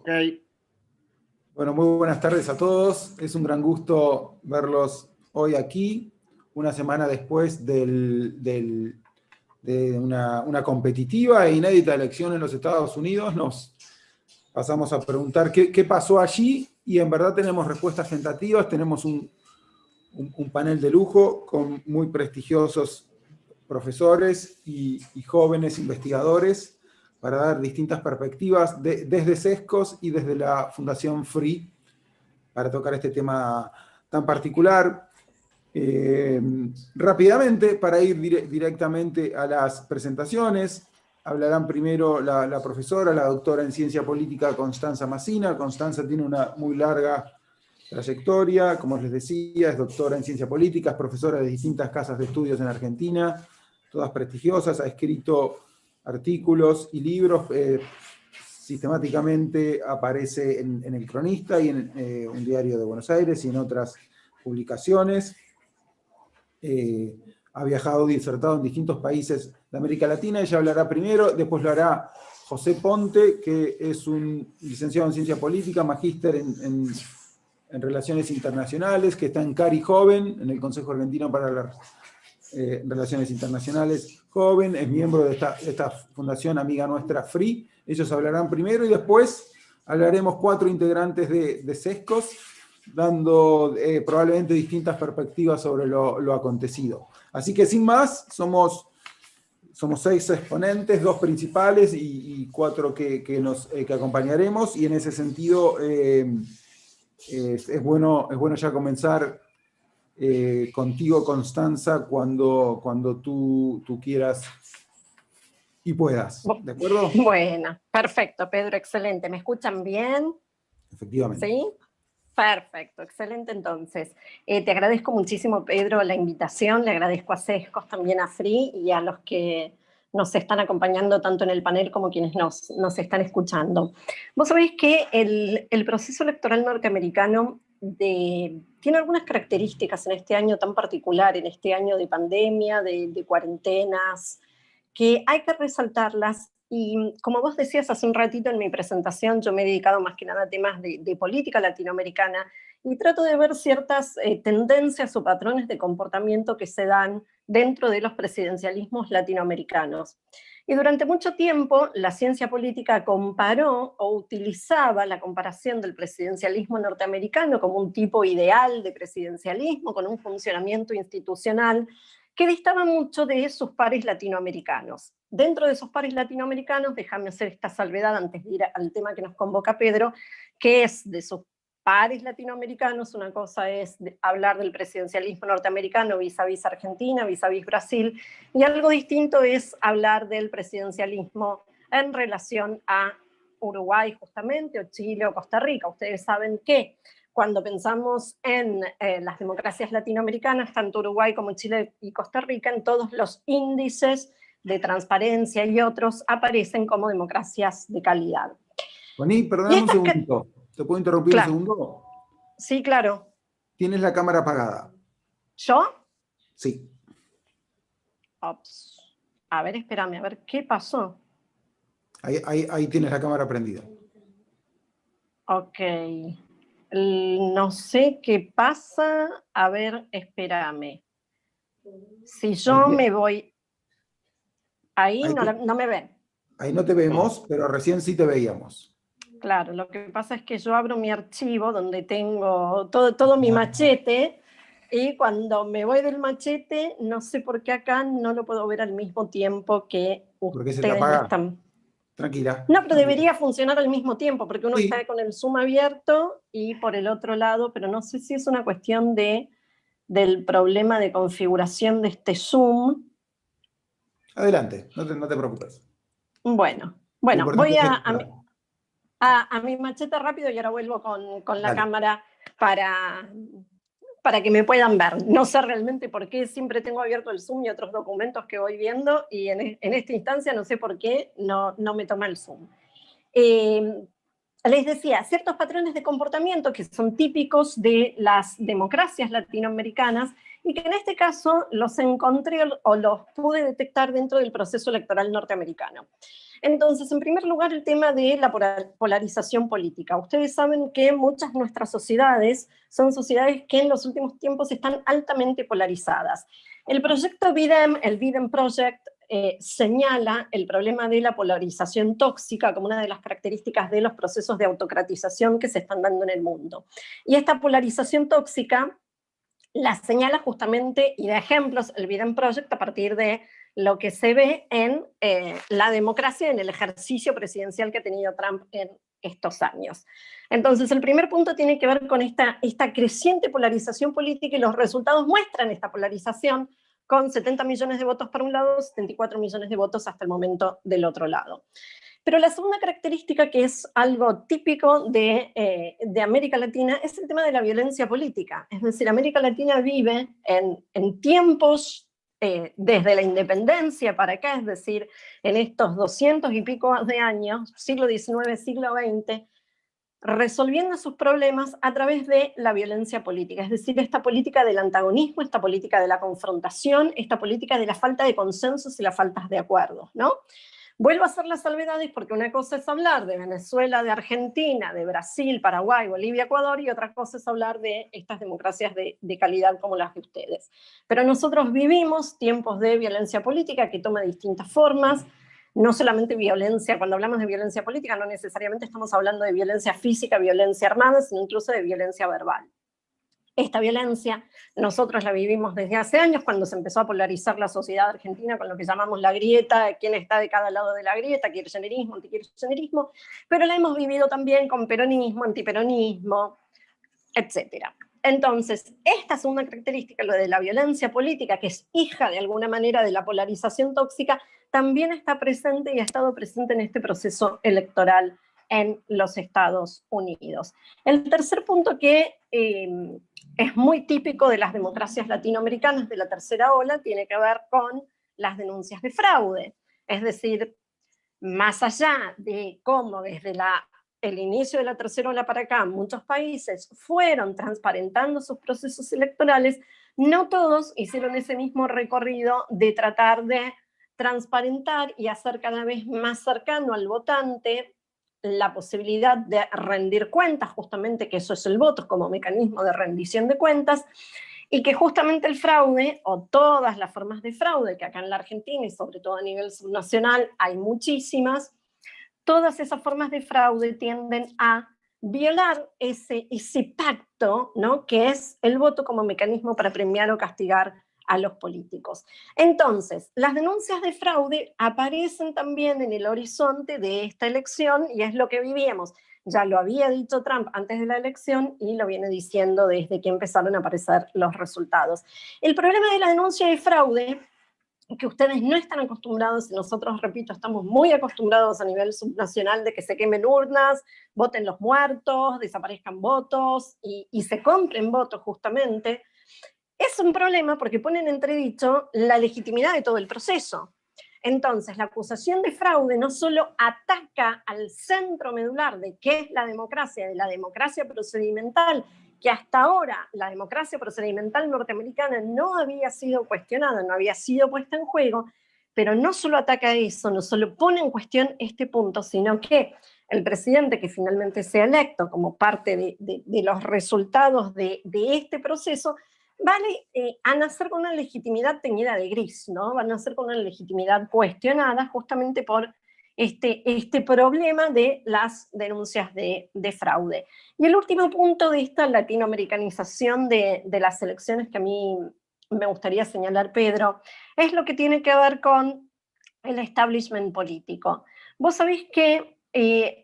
Ok. Bueno, muy buenas tardes a todos. Es un gran gusto verlos hoy aquí, una semana después de una competitiva e inédita elección en los Estados Unidos. Nos pasamos a preguntar qué pasó allí y en verdad tenemos respuestas tentativas. Tenemos un panel de lujo con muy prestigiosos profesores y jóvenes investigadores para dar distintas perspectivas desde Sescos y desde la Fundación Free para tocar este tema tan particular. Rápidamente, para ir directamente a las presentaciones, hablarán primero la profesora, la doctora en Ciencia Política Constanza Massina. Constanza tiene una muy larga trayectoria, como les decía, es doctora en Ciencia Política, es profesora de distintas casas de estudios en Argentina, todas prestigiosas, ha escrito artículos y libros, sistemáticamente aparece en El Cronista y en un diario de Buenos Aires y en otras publicaciones. Ha viajado y disertado en distintos países de América Latina. Ella hablará primero, después lo hará José Ponte, que es un licenciado en Ciencia Política, magíster en Relaciones Internacionales, que está en CARI Joven, en el Consejo Argentino para las Relaciones Internacionales Joven, es miembro de esta fundación amiga nuestra Free. Ellos hablarán primero y después hablaremos 4 integrantes de Sescos, dando probablemente distintas perspectivas sobre lo acontecido. Así que sin más, somos 6 exponentes, 2 principales y 4 que acompañaremos, y en ese sentido es bueno ya comenzar contigo, Constanza, cuando tú quieras y puedas. ¿De acuerdo? Bueno, perfecto, Pedro, excelente. ¿Me escuchan bien? Efectivamente. ¿Sí? Perfecto, excelente entonces. Te agradezco muchísimo, Pedro, la invitación, le agradezco a Sescos, también a Free y a los que nos están acompañando tanto en el panel como quienes nos están escuchando. Vos sabéis que el proceso electoral norteamericano tiene algunas características en este año tan particular, en este año de pandemia, de cuarentenas, que hay que resaltarlas. Y como vos decías hace un ratito en mi presentación, yo me he dedicado más que nada a temas de política latinoamericana y trato de ver ciertas tendencias o patrones de comportamiento que se dan dentro de los presidencialismos latinoamericanos. Y durante mucho tiempo la ciencia política comparó o utilizaba la comparación del presidencialismo norteamericano como un tipo ideal de presidencialismo, con un funcionamiento institucional que distaba mucho de sus pares latinoamericanos. Dentro de esos pares latinoamericanos, déjame hacer esta salvedad antes de ir al tema que nos convoca Pedro, que es de sus pares latinoamericanos. Una cosa es hablar del presidencialismo norteamericano vis-a-vis Argentina, vis-a-vis Brasil, y algo distinto es hablar del presidencialismo en relación a Uruguay justamente, o Chile o Costa Rica. Ustedes saben que cuando pensamos en las democracias latinoamericanas, tanto Uruguay como Chile y Costa Rica, en todos los índices de transparencia y otros aparecen como democracias de calidad. Juaní, perdóname un segundito. ¿Te puedo interrumpir un segundo? Sí, claro. ¿Tienes la cámara apagada? ¿Yo? Sí. Ops. A ver, espérame, a ver, ¿qué pasó? Ahí tienes la cámara prendida. Ok. No sé qué pasa. A ver, espérame. Si yo me voy... Ahí no me ven. Ahí no te vemos, pero recién sí te veíamos. Claro, lo que pasa es que yo abro mi archivo donde tengo todo mi machete, y cuando me voy del machete, no sé por qué acá no lo puedo ver al mismo tiempo que ¿Por qué se te ustedes lo apaga? están... Tranquila. No, pero debería funcionar al mismo tiempo, porque uno Sí. está con el Zoom abierto y por el otro lado, pero no sé si es una cuestión del problema de configuración de este Zoom. Adelante, no te preocupes. Bueno, voy a mi machete rápido y ahora vuelvo con la cámara para que me puedan ver. No sé realmente por qué siempre tengo abierto el Zoom y otros documentos que voy viendo, y en esta instancia no sé por qué no me toma el Zoom. Les decía, ciertos patrones de comportamiento que son típicos de las democracias latinoamericanas y que en este caso los encontré o los pude detectar dentro del proceso electoral norteamericano. Entonces, en primer lugar, el tema de la polarización política. Ustedes saben que muchas de nuestras sociedades son sociedades que en los últimos tiempos están altamente polarizadas. El proyecto BIDEM, el BIDEM Project, señala el problema de la polarización tóxica como una de las características de los procesos de autocratización que se están dando en el mundo. Y esta polarización tóxica la señala justamente y da ejemplos el BIDEM Project a partir de lo que se ve en la democracia, en el ejercicio presidencial que ha tenido Trump en estos años. Entonces, el primer punto tiene que ver con esta creciente polarización política, y los resultados muestran esta polarización, con 70 millones de votos por un lado, 74 millones de votos hasta el momento del otro lado. Pero la segunda característica, que es algo típico de América Latina, es el tema de la violencia política. Es decir, América Latina vive en tiempos desde la independencia para acá, es decir, en estos 200 y pico de años, siglo XIX, siglo XX, resolviendo sus problemas a través de la violencia política, es decir, esta política del antagonismo, esta política de la confrontación, esta política de la falta de consensos y la falta de acuerdos, ¿no? Vuelvo a hacer las salvedades porque una cosa es hablar de Venezuela, de Argentina, de Brasil, Paraguay, Bolivia, Ecuador, y otra cosa es hablar de estas democracias de calidad como las de ustedes. Pero nosotros vivimos tiempos de violencia política que toma distintas formas, no solamente violencia, cuando hablamos de violencia política no necesariamente estamos hablando de violencia física, violencia armada, sino incluso de violencia verbal. Esta violencia nosotros la vivimos desde hace años, cuando se empezó a polarizar la sociedad argentina con lo que llamamos la grieta, quién está de cada lado de la grieta, kirchnerismo, antikirchnerismo, pero la hemos vivido también con peronismo, antiperonismo, etc. Entonces, esta segunda característica, lo de la violencia política, que es hija de alguna manera de la polarización tóxica, también está presente y ha estado presente en este proceso electoral en los Estados Unidos. El tercer punto, que es muy típico de las democracias latinoamericanas de la tercera ola, tiene que ver con las denuncias de fraude. Es decir, más allá de cómo desde el inicio de la tercera ola para acá muchos países fueron transparentando sus procesos electorales, no todos hicieron ese mismo recorrido de tratar de transparentar y hacer cada vez más cercano al votante la posibilidad de rendir cuentas, justamente que eso es el voto como mecanismo de rendición de cuentas, y que justamente el fraude, o todas las formas de fraude, que acá en la Argentina y sobre todo a nivel subnacional hay muchísimas, todas esas formas de fraude tienden a violar ese pacto, ¿no?, que es el voto como mecanismo para premiar o castigar a los políticos. Entonces, las denuncias de fraude aparecen también en el horizonte de esta elección, y es lo que vivíamos. Ya lo había dicho Trump antes de la elección y lo viene diciendo desde que empezaron a aparecer los resultados. El problema de la denuncia de fraude, que ustedes no están acostumbrados, y nosotros, repito, estamos muy acostumbrados a nivel subnacional de que se quemen urnas, voten los muertos, desaparezcan votos y se compren votos justamente, es un problema porque pone en entredicho la legitimidad de todo el proceso. Entonces, la acusación de fraude no solo ataca al centro medular de qué es la democracia, de la democracia procedimental, que hasta ahora la democracia procedimental norteamericana no había sido cuestionada, no había sido puesta en juego, pero no solo ataca eso, no solo pone en cuestión este punto, sino que el presidente que finalmente sea electo como parte de los resultados de este proceso, vale a nacer con una legitimidad teñida de gris, ¿no? Van a nacer con una legitimidad cuestionada justamente por este problema de las denuncias de fraude. Y el último punto de esta latinoamericanización de las elecciones que a mí me gustaría señalar, Pedro, es lo que tiene que ver con el establishment político. Vos sabés que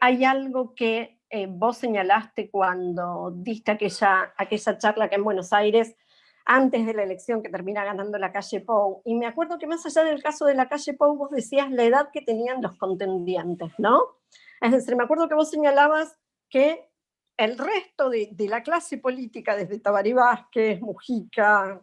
hay algo que vos señalaste cuando diste aquella charla acá en Buenos Aires, antes de la elección, que termina ganando la calle Pou, y me acuerdo que más allá del caso de la calle Pou, vos decías la edad que tenían los contendientes, ¿no? Es decir, me acuerdo que vos señalabas que el resto de la clase política, desde Tabaré Vázquez, Mujica,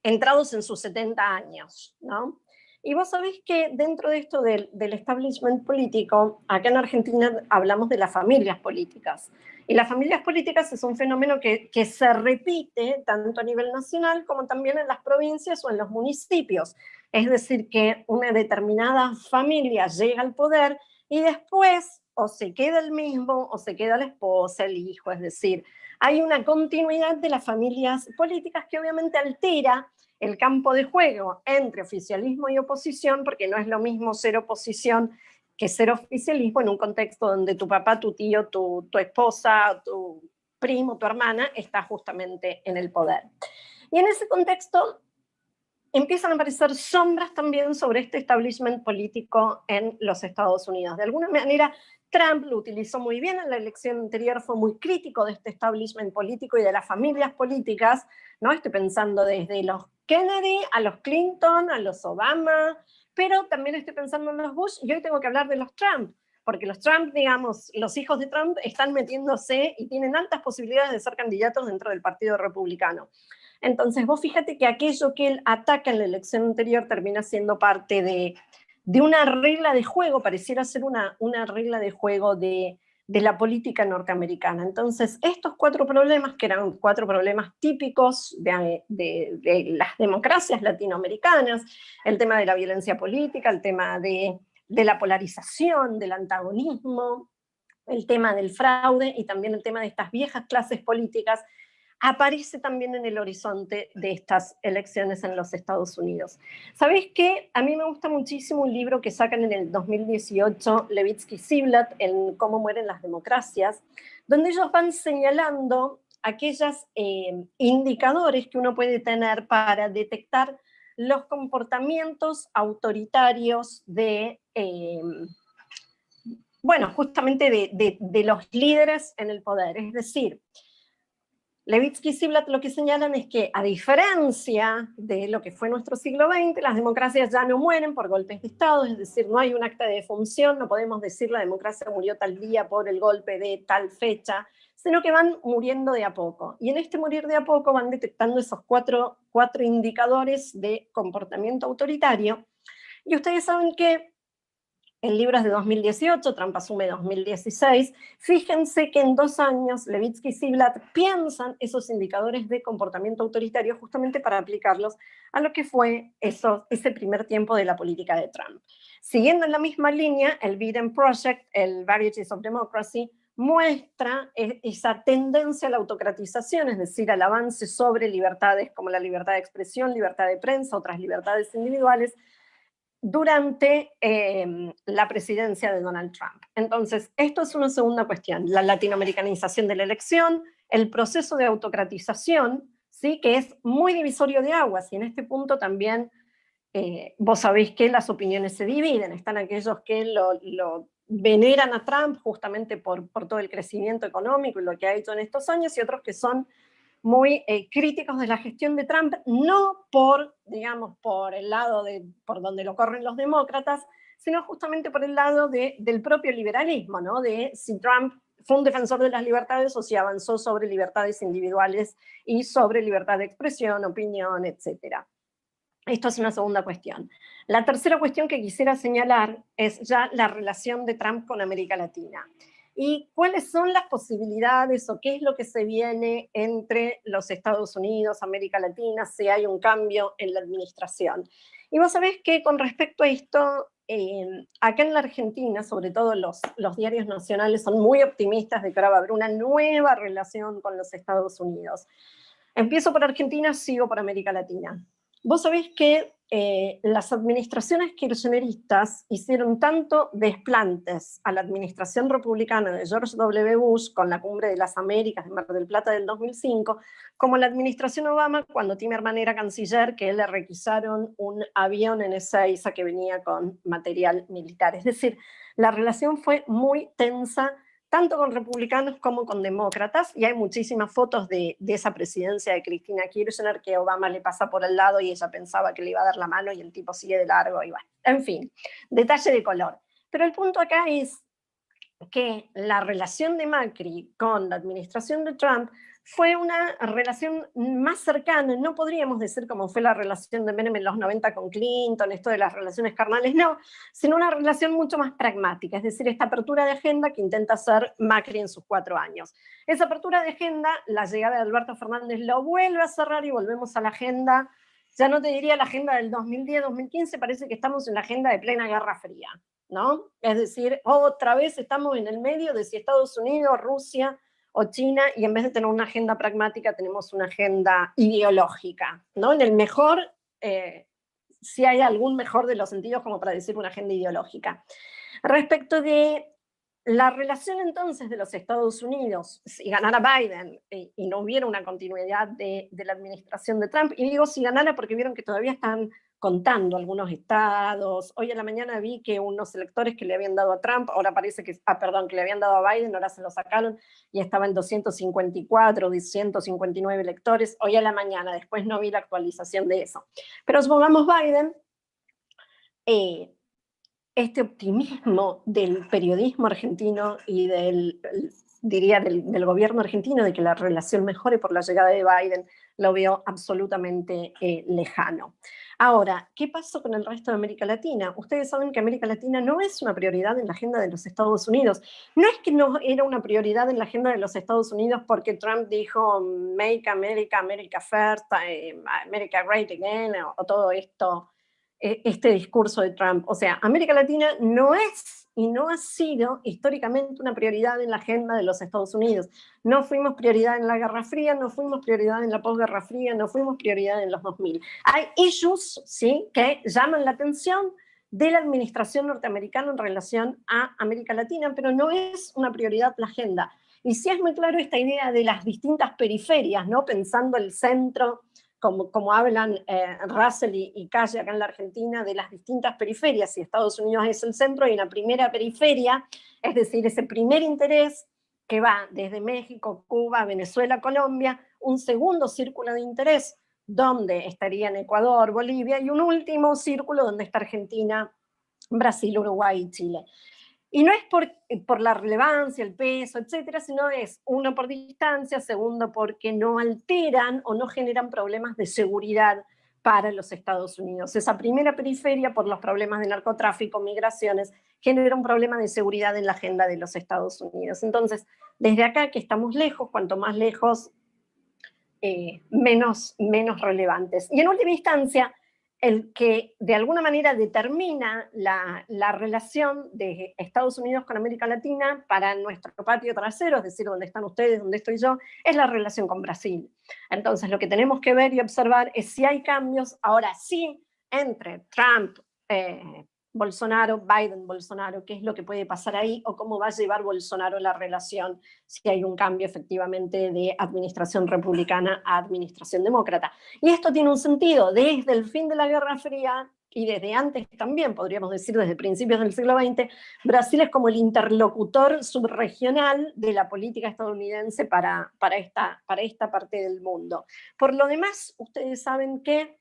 entrados en sus 70 años, ¿no? Y vos sabés que dentro de esto del establishment político, acá en Argentina hablamos de las familias políticas. Y las familias políticas es un fenómeno que se repite tanto a nivel nacional como también en las provincias o en los municipios. Es decir, que una determinada familia llega al poder y después o se queda el mismo o se queda la esposa, el hijo. Es decir, hay una continuidad de las familias políticas que obviamente altera el campo de juego entre oficialismo y oposición, porque no es lo mismo ser oposición que ser oficialismo en un contexto donde tu papá, tu tío, tu esposa, tu primo, tu hermana está justamente en el poder. Y en ese contexto empiezan a aparecer sombras también sobre este establishment político en los Estados Unidos. De alguna manera, Trump lo utilizó muy bien en la elección anterior, fue muy crítico de este establishment político y de las familias políticas, ¿no? Estoy pensando desde los Kennedy a los Clinton, a los Obama, pero también estoy pensando en los Bush y hoy tengo que hablar de los Trump, porque los Trump, digamos, los hijos de Trump están metiéndose y tienen altas posibilidades de ser candidatos dentro del Partido Republicano. Entonces, vos fíjate que aquello que él ataca en la elección anterior termina siendo parte de una regla de juego, pareciera ser una regla de juego de la política norteamericana. Entonces, estos 4 problemas, que eran 4 problemas típicos de las democracias latinoamericanas, el tema de la violencia política, el tema de la polarización, del antagonismo, el tema del fraude y también el tema de estas viejas clases políticas, aparece también en el horizonte de estas elecciones en los Estados Unidos. ¿Sabéis qué? A mí me gusta muchísimo un libro que sacan en el 2018, Levitsky y Ziblatt, en Cómo mueren las democracias, donde ellos van señalando aquellos indicadores que uno puede tener para detectar los comportamientos autoritarios bueno, justamente de los líderes en el poder. Es decir, Levitsky y Ziblatt lo que señalan es que, a diferencia de lo que fue nuestro siglo XX, las democracias ya no mueren por golpes de Estado, es decir, no hay un acta de defunción, no podemos decir la democracia murió tal día por el golpe de tal fecha, sino que van muriendo de a poco. Y en este morir de a poco van detectando esos cuatro indicadores de comportamiento autoritario. Y ustedes saben que el libro es de 2018, Trump asume 2016. Fíjense que en 2 años Levitsky y Ziblatt piensan esos indicadores de comportamiento autoritario justamente para aplicarlos a lo que fue ese primer tiempo de la política de Trump. Siguiendo en la misma línea, el Biden Project, el Varieties of Democracy, muestra esa tendencia a la autocratización, es decir, al avance sobre libertades como la libertad de expresión, libertad de prensa, otras libertades individuales, durante la presidencia de Donald Trump. Entonces, esto es una segunda cuestión, la latinoamericanización de la elección, el proceso de autocratización, ¿sí? Que es muy divisorio de aguas, y en este punto también vos sabéis que las opiniones se dividen, están aquellos que lo veneran a Trump justamente por todo el crecimiento económico y lo que ha hecho en estos años, y otros que son muy críticos de la gestión de Trump, no por, digamos, por el lado por donde lo corren los demócratas, sino justamente por el lado del propio liberalismo, ¿no? De si Trump fue un defensor de las libertades o si avanzó sobre libertades individuales y sobre libertad de expresión, opinión, etc. Esto es una segunda cuestión. La tercera cuestión que quisiera señalar es ya la relación de Trump con América Latina. ¿Y cuáles son las posibilidades o qué es lo que se viene entre los Estados Unidos, América Latina, si hay un cambio en la administración? Y vos sabés que con respecto a esto, acá en la Argentina, sobre todo los diarios nacionales son muy optimistas de que ahora va a haber una nueva relación con los Estados Unidos. Empiezo por Argentina, sigo por América Latina. Vos sabés que las administraciones kirchneristas hicieron tanto desplantes a la administración republicana de George W. Bush con la Cumbre de las Américas de Mar del Plata del 2005, como la administración Obama cuando Timerman era canciller, que le requisaron un avión en Ezeiza que venía con material militar. Es decir, la relación fue muy tensa tanto con republicanos como con demócratas, y hay muchísimas fotos de esa presidencia de Cristina Kirchner que Obama le pasa por el lado y ella pensaba que le iba a dar la mano y el tipo sigue de largo y bueno, en fin, detalle de color. Pero el punto acá es que la relación de Macri con la administración de Trump fue una relación más cercana, no podríamos decir como fue la relación de Menem en los 90 con Clinton, esto de las relaciones carnales, no, sino una relación mucho más pragmática, es decir, esta apertura de agenda que intenta hacer Macri en sus 4 años. Esa apertura de agenda, la llegada de Alberto Fernández lo vuelve a cerrar y volvemos a la agenda, ya no te diría la agenda del 2010-2015, parece que estamos en la agenda de plena Guerra Fría, ¿no? Es decir, otra vez estamos en el medio de si Estados Unidos, Rusia o China, y en vez de tener una agenda pragmática, tenemos una agenda ideológica, ¿no? En el mejor, si hay algún mejor de los sentidos como para decir una agenda ideológica. Respecto de la relación entonces de los Estados Unidos, si ganara Biden y no hubiera una continuidad de la administración de Trump, y digo si ganara porque vieron que todavía están contando algunos estados. Hoy en la mañana vi que unos electores que le habían dado a Trump, ahora parece que, que le habían dado a Biden, ahora se lo sacaron y estaba en 254, 159 electores. Hoy en la mañana, después no vi la actualización de eso. Pero supongamos Biden, este optimismo del periodismo argentino y del gobierno argentino de que la relación mejore por la llegada de Biden, lo veo absolutamente lejano. Ahora, ¿qué pasó con el resto de América Latina? Ustedes saben que América Latina no es una prioridad en la agenda de los Estados Unidos. No es que no era una prioridad en la agenda de los Estados Unidos porque Trump dijo Make America, America First, America Great Again, o todo esto, este discurso de Trump. O sea, América Latina no es y no ha sido históricamente una prioridad en la agenda de los Estados Unidos. No fuimos prioridad en la Guerra Fría, no fuimos prioridad en la posguerra fría, no fuimos prioridad en los 2000. Hay issues, ¿sí?, que llaman la atención de la administración norteamericana en relación a América Latina, pero no es una prioridad la agenda. Y sí es muy claro esta idea de las distintas periferias, ¿no?, pensando el centro, como hablan Russell y Calle acá en la Argentina, de las distintas periferias, si Estados Unidos es el centro, y una primera periferia, es decir, ese primer interés que va desde México, Cuba, Venezuela, Colombia, un segundo círculo de interés donde estarían Ecuador, Bolivia, y un último círculo donde está Argentina, Brasil, Uruguay y Chile. Y no es por la relevancia, el peso, etcétera, sino es, uno, por distancia, segundo, porque no alteran o no generan problemas de seguridad para los Estados Unidos. Esa primera periferia, por los problemas de narcotráfico, migraciones, genera un problema de seguridad en la agenda de los Estados Unidos. Entonces, desde acá que estamos lejos, cuanto más lejos, menos relevantes. Y en última instancia, el que de alguna manera determina la relación de Estados Unidos con América Latina para nuestro patio trasero, es decir, donde están ustedes, donde estoy yo, es la relación con Brasil. Entonces, lo que tenemos que ver y observar es si hay cambios, ahora sí, entre Trump, Bolsonaro, Biden-Bolsonaro, qué es lo que puede pasar ahí o cómo va a llevar Bolsonaro la relación si hay un cambio efectivamente de administración republicana a administración demócrata. Y esto tiene un sentido desde el fin de la Guerra Fría y desde antes también, podríamos decir desde principios del siglo XX, Brasil es como el interlocutor subregional de la política estadounidense para esta parte del mundo. Por lo demás, ustedes saben que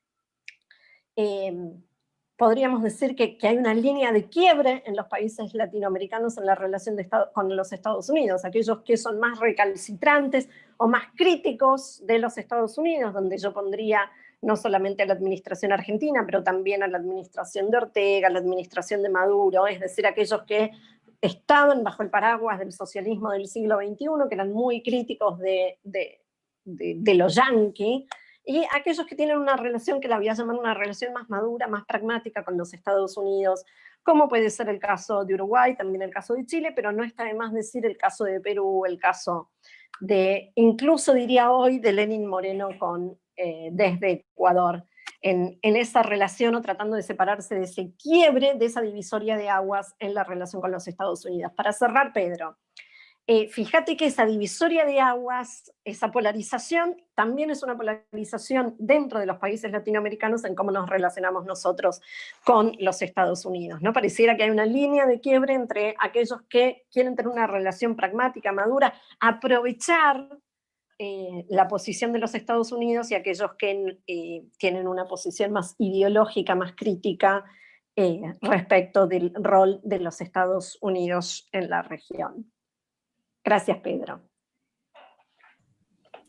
podríamos decir que hay una línea de quiebre en los países latinoamericanos en la relación con los Estados Unidos, aquellos que son más recalcitrantes o más críticos de los Estados Unidos, donde yo pondría no solamente a la administración argentina, pero también a la administración de Ortega, a la administración de Maduro, es decir, aquellos que estaban bajo el paraguas del socialismo del siglo XXI, que eran muy críticos de los yanquis, y aquellos que tienen una relación que la voy a llamar una relación más madura, más pragmática con los Estados Unidos, como puede ser el caso de Uruguay, también el caso de Chile, pero no está de más decir el caso de Perú, el caso de, incluso diría hoy, de Lenín Moreno desde Ecuador, en esa relación o tratando de separarse de ese quiebre, de esa divisoria de aguas en la relación con los Estados Unidos. Para cerrar, Pedro, fíjate que esa divisoria de aguas, esa polarización, también es una polarización dentro de los países latinoamericanos en cómo nos relacionamos nosotros con los Estados Unidos, ¿no? Pareciera que hay una línea de quiebre entre aquellos que quieren tener una relación pragmática, madura, aprovechar la posición de los Estados Unidos y aquellos que tienen una posición más ideológica, más crítica respecto del rol de los Estados Unidos en la región. Gracias, Pedro.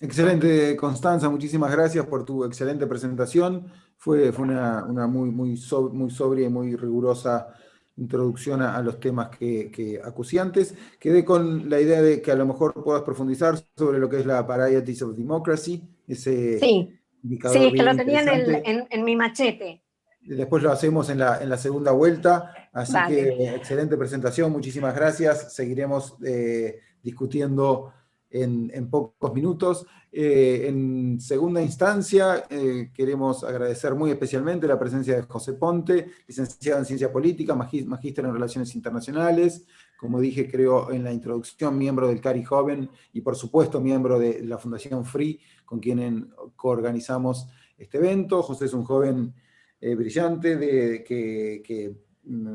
Excelente, Constanza, muchísimas gracias por tu excelente presentación. Fue una muy sobria y muy rigurosa introducción a los temas que acuciantes. Quedé con la idea de que a lo mejor puedas profundizar sobre lo que es la Varieties of Democracy, ese Sí, sí, indicador es que bien lo tenía interesante. en mi machete. Después lo hacemos en la segunda vuelta, así que Vale. excelente presentación, muchísimas gracias. Seguiremos discutiendo en pocos minutos. En segunda instancia, queremos agradecer muy especialmente la presencia de José Ponte, licenciado en Ciencia Política, magíster en Relaciones Internacionales, como dije, creo en la introducción, miembro del CARI Joven y por supuesto miembro de la Fundación FREE, con quien coorganizamos este evento. José es un joven brillante que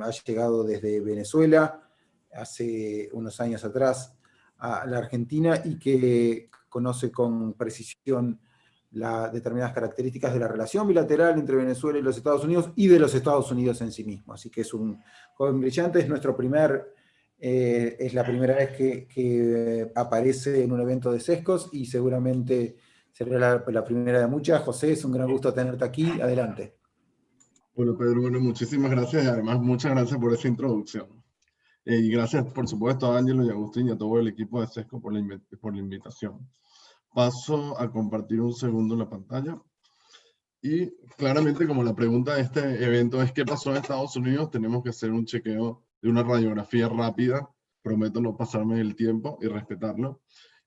ha llegado desde Venezuela hace unos años atrás a la Argentina y que conoce con precisión las determinadas características de la relación bilateral entre Venezuela y los Estados Unidos y de los Estados Unidos en sí mismo. Así que es un joven brillante, es la primera vez que aparece en un evento de Sescos y seguramente será la primera de muchas. José, es un gran gusto tenerte aquí. Adelante. Bueno, Pedro, bueno, muchísimas gracias y además muchas gracias por esa introducción. Y gracias, por supuesto, a Ángelo y a Agustín y a todo el equipo de SESCO por la invitación. Paso a compartir un segundo la pantalla. Y claramente, como la pregunta de este evento es ¿qué pasó en Estados Unidos? Tenemos que hacer un chequeo de una radiografía rápida. Prometo no pasarme el tiempo y respetarlo.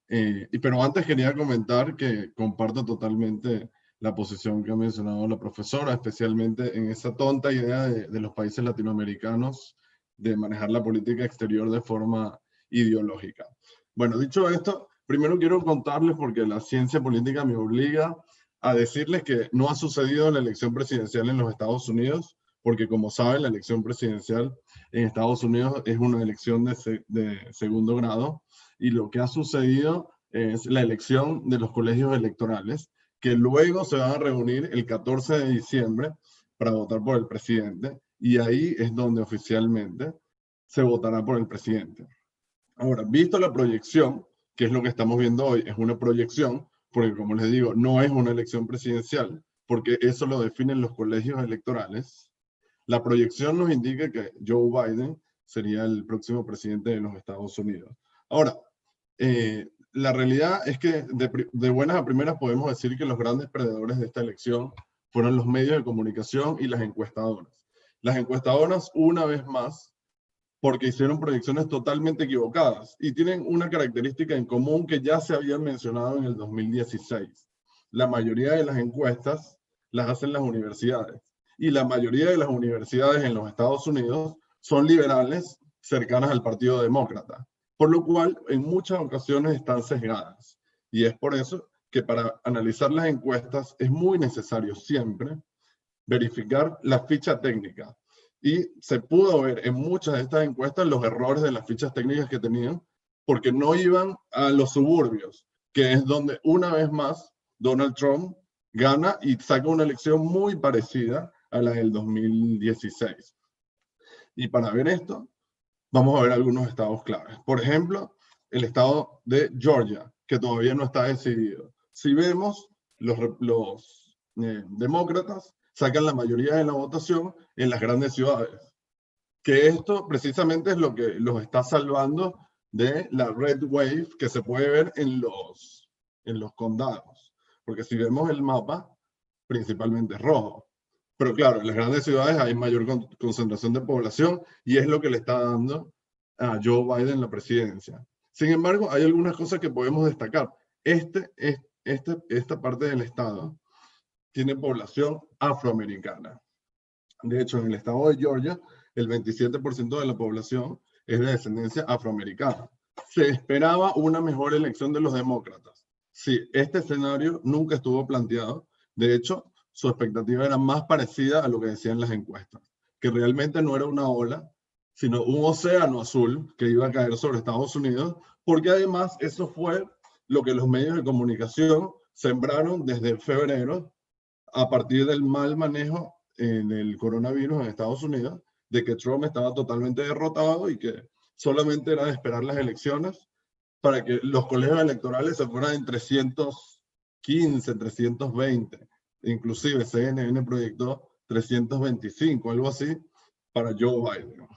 Pero antes quería comentar que comparto totalmente la posición que ha mencionado la profesora, especialmente en esa tonta idea de los países latinoamericanos de manejar la política exterior de forma ideológica. Bueno, dicho esto, primero quiero contarles, porque la ciencia política me obliga a decirles que no ha sucedido la elección presidencial en los Estados Unidos, porque como saben, la elección presidencial en Estados Unidos es una elección de segundo grado, y lo que ha sucedido es la elección de los colegios electorales, que luego se van a reunir el 14 de diciembre para votar por el presidente, y ahí es donde oficialmente se votará por el presidente. Ahora, visto la proyección, que es lo que estamos viendo hoy, es una proyección, porque como les digo, no es una elección presidencial, porque eso lo definen los colegios electorales. La proyección nos indica que Joe Biden sería el próximo presidente de los Estados Unidos. Ahora, la realidad es que de buenas a primeras podemos decir que los grandes perdedores de esta elección fueron los medios de comunicación y las encuestadoras. Las encuestadoras, una vez más, porque hicieron proyecciones totalmente equivocadas y tienen una característica en común que ya se había mencionado en el 2016. La mayoría de las encuestas las hacen las universidades, y la mayoría de las universidades en los Estados Unidos son liberales cercanas al Partido Demócrata, por lo cual en muchas ocasiones están sesgadas. Y es por eso que para analizar las encuestas es muy necesario siempre verificar la ficha técnica. Y se pudo ver en muchas de estas encuestas los errores de las fichas técnicas que tenían, porque no iban a los suburbios, que es donde una vez más Donald Trump gana y saca una elección muy parecida a la del 2016. Y para ver esto, vamos a ver algunos estados claves. Por ejemplo, el estado de Georgia, que todavía no está decidido. Si vemos, los demócratas sacan la mayoría de la votación en las grandes ciudades, que esto precisamente es lo que los está salvando de la red wave que se puede ver en los condados. Porque si vemos el mapa, principalmente es rojo. Pero claro, en las grandes ciudades hay mayor concentración de población y es lo que le está dando a Joe Biden la presidencia. Sin embargo, hay algunas cosas que podemos destacar. Esta parte del estado tiene población afroamericana. De hecho, en el estado de Georgia, el 27% de la población es de descendencia afroamericana. Se esperaba una mejor elección de los demócratas. Sí, este escenario nunca estuvo planteado. De hecho, su expectativa era más parecida a lo que decían las encuestas, que realmente no era una ola, sino un océano azul que iba a caer sobre Estados Unidos, porque además eso fue lo que los medios de comunicación sembraron desde febrero a partir del mal manejo del coronavirus en Estados Unidos, de que Trump estaba totalmente derrotado y que solamente era de esperar las elecciones para que los colegios electorales se fueran en 315, 320. Inclusive CNN proyectó 325, algo así, para Joe Biden.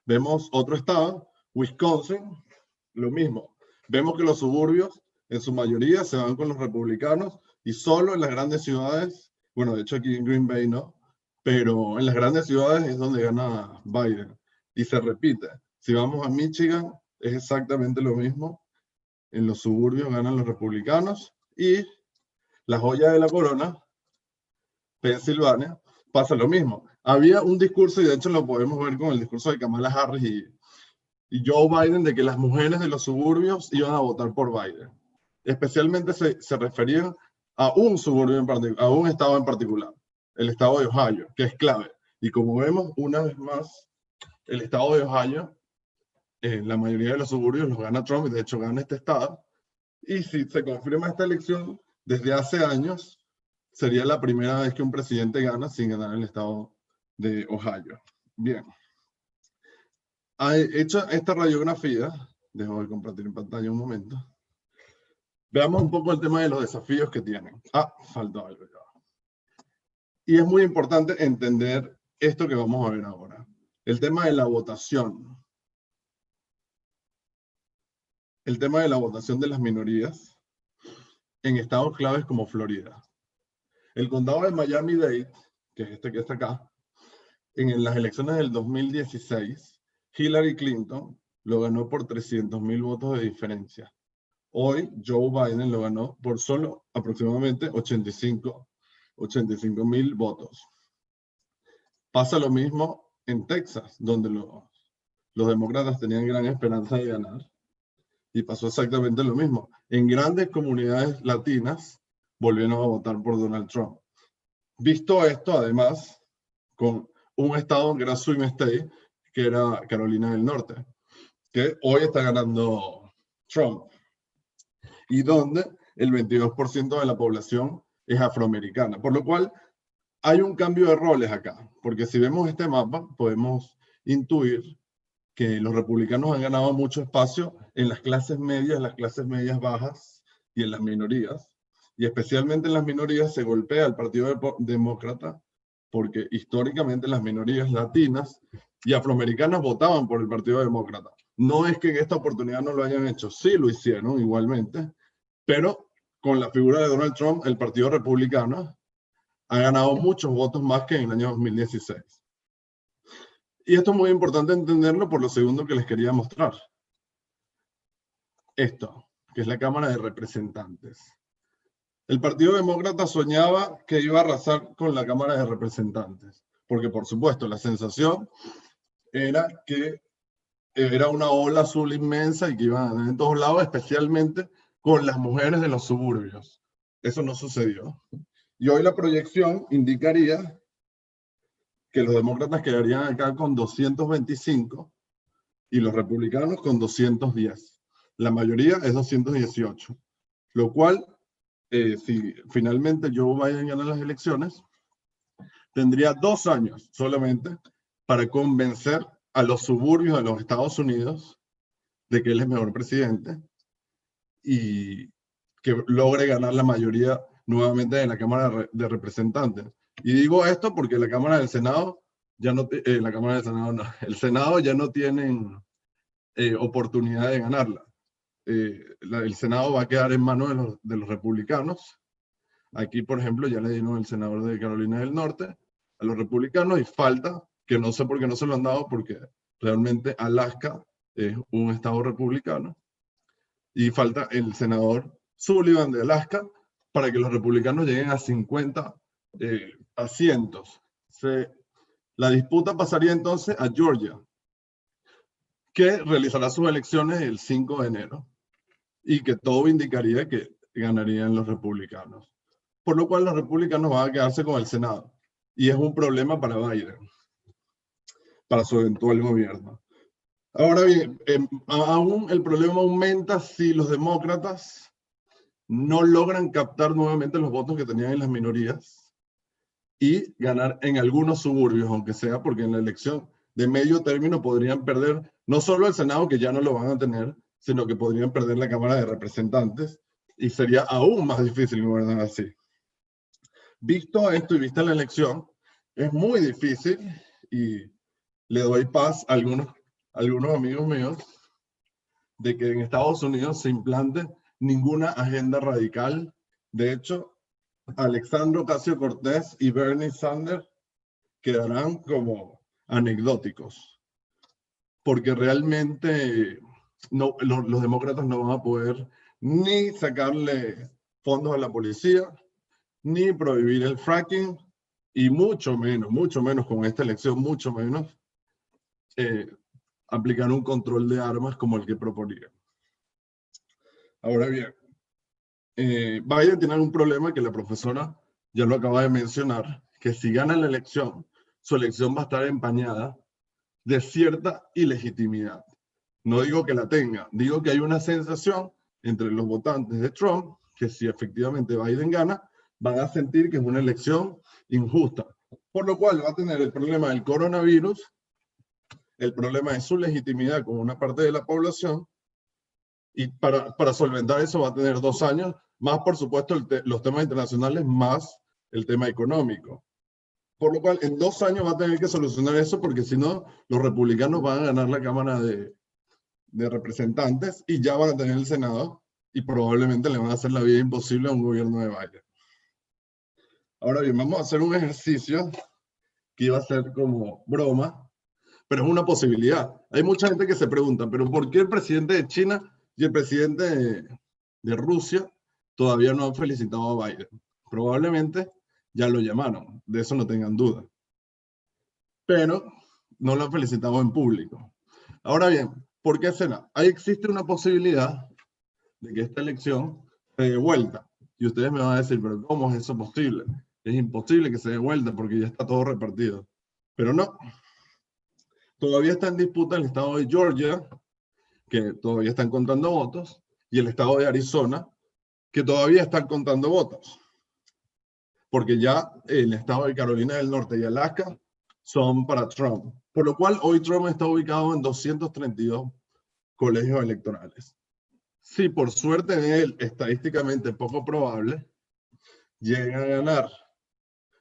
Vemos otro estado, Wisconsin, lo mismo. Vemos que los suburbios, en su mayoría, se van con los republicanos y solo en las grandes ciudades, bueno, de hecho aquí en Green Bay no, pero en las grandes ciudades es donde gana Biden. Y se repite. Si vamos a Michigan, es exactamente lo mismo. En los suburbios ganan los republicanos y la joya de la corona, Pensilvania, pasa lo mismo. Había un discurso, y de hecho lo podemos ver con el discurso de Kamala Harris y Joe Biden, de que las mujeres de los suburbios iban a votar por Biden. Especialmente se referían a un suburbio en particular, a un estado en particular, el estado de Ohio, que es clave. Y como vemos, una vez más, el estado de Ohio, la mayoría de los suburbios los gana Trump, y de hecho gana este estado. Y si se confirma esta elección, desde hace años, sería la primera vez que un presidente gana sin ganar el estado de Ohio. Bien. Hecha esta radiografía, dejo de compartir en pantalla un momento. Veamos un poco el tema de los desafíos que tienen. Faltó algo ya. Y es muy importante entender esto que vamos a ver ahora. El tema de la votación. El tema de la votación de las minorías en estados claves como Florida. El condado de Miami-Dade, que es este que está acá, en las elecciones del 2016, Hillary Clinton lo ganó por 300,000 votos de diferencia. Hoy Joe Biden lo ganó por solo aproximadamente 85,000 votos. Pasa lo mismo en Texas, donde los demócratas tenían gran esperanza de ganar. Y pasó exactamente lo mismo. En grandes comunidades latinas volvieron a votar por Donald Trump. Visto esto, además, con un estado que era swing state, que era Carolina del Norte, que hoy está ganando Trump, y donde el 22% de la población es afroamericana. Por lo cual, hay un cambio de roles acá, porque si vemos este mapa, podemos intuir que los republicanos han ganado mucho espacio en las clases medias bajas y en las minorías. Y especialmente en las minorías se golpea al Partido Demócrata porque históricamente las minorías latinas y afroamericanas votaban por el Partido Demócrata. No es que en esta oportunidad no lo hayan hecho, sí lo hicieron igualmente, pero con la figura de Donald Trump, el Partido Republicano ha ganado muchos votos más que en el año 2016. Y esto es muy importante entenderlo por lo segundo que les quería mostrar. Esto, que es la Cámara de Representantes. El Partido Demócrata soñaba que iba a arrasar con la Cámara de Representantes, porque por supuesto la sensación era que era una ola azul inmensa y que iban a ganar en todos lados, especialmente con las mujeres de los suburbios. Eso no sucedió. Y hoy la proyección indicaría que los demócratas quedarían acá con 225 y los republicanos con 210. La mayoría es 218, lo cual, si finalmente Joe Biden gana las elecciones, tendría 2 años solamente para convencer a los suburbios de los Estados Unidos de que él es mejor presidente y que logre ganar la mayoría nuevamente en la Cámara de Representantes. Y digo esto porque la Cámara del Senado ya no, el Senado ya no tienen oportunidad de ganarla. El Senado va a quedar en manos de los republicanos. Aquí, por ejemplo, ya le dieron el senador de Carolina del Norte a los republicanos y falta, que no sé por qué no se lo han dado, porque realmente Alaska es un estado republicano, y falta el senador Sullivan de Alaska para que los republicanos lleguen a 50 asientos. La disputa pasaría entonces a Georgia, que realizará sus elecciones el 5 de enero y que todo indicaría que ganarían los republicanos. Por lo cual los republicanos van a quedarse con el Senado. Y es un problema para Biden, para su eventual gobierno. Ahora bien, aún el problema aumenta si los demócratas no logran captar nuevamente los votos que tenían en las minorías y ganar en algunos suburbios, aunque sea porque en la elección de medio término podrían perder no solo el Senado, que ya no lo van a tener, sino que podrían perder la Cámara de Representantes y sería aún más difícil gobernar así. Visto esto y vista la elección, es muy difícil, y le doy paz a algunos amigos míos, de que en Estados Unidos se implante ninguna agenda radical. De hecho, Alexandria Ocasio-Cortez y Bernie Sanders quedarán como anecdóticos, porque realmente los demócratas no van a poder ni sacarle fondos a la policía, ni prohibir el fracking, y mucho menos con esta elección, mucho menos aplicar un control de armas como el que proponía. Ahora bien, Biden tiene un problema que la profesora ya lo acaba de mencionar, que si gana la elección, su elección va a estar empañada de cierta ilegitimidad. No digo que la tenga, digo que hay una sensación entre los votantes de Trump que si efectivamente Biden gana, van a sentir que es una elección injusta, por lo cual va a tener el problema del coronavirus, el problema de su legitimidad con una parte de la población, y para solventar eso va a tener 2 años, más por supuesto los temas internacionales, más el tema económico. Por lo cual en 2 años va a tener que solucionar eso, porque si no, los republicanos van a ganar la Cámara de Representantes y ya van a tener el Senado, y probablemente le van a hacer la vida imposible a un gobierno de Biden. Ahora bien, vamos a hacer un ejercicio que iba a ser como broma, pero es una posibilidad. Hay mucha gente que se pregunta, pero ¿por qué el presidente de China y el presidente de Rusia todavía no han felicitado a Biden? Probablemente ya lo llamaron, de eso no tengan duda. Pero no lo han felicitado en público. Ahora bien, ¿por qué será? Ahí existe una posibilidad de que esta elección se dé vuelta. Y ustedes me van a decir, pero ¿cómo es eso posible? Es imposible que se dé vuelta porque ya está todo repartido. Pero no. Todavía está en disputa el estado de Georgia, que todavía están contando votos, y el estado de Arizona, que todavía están contando votos. Porque ya el estado de Carolina del Norte y Alaska son para Trump. Por lo cual hoy Trump está ubicado en 232 colegios electorales. Si por suerte de él, estadísticamente poco probable, llega a ganar,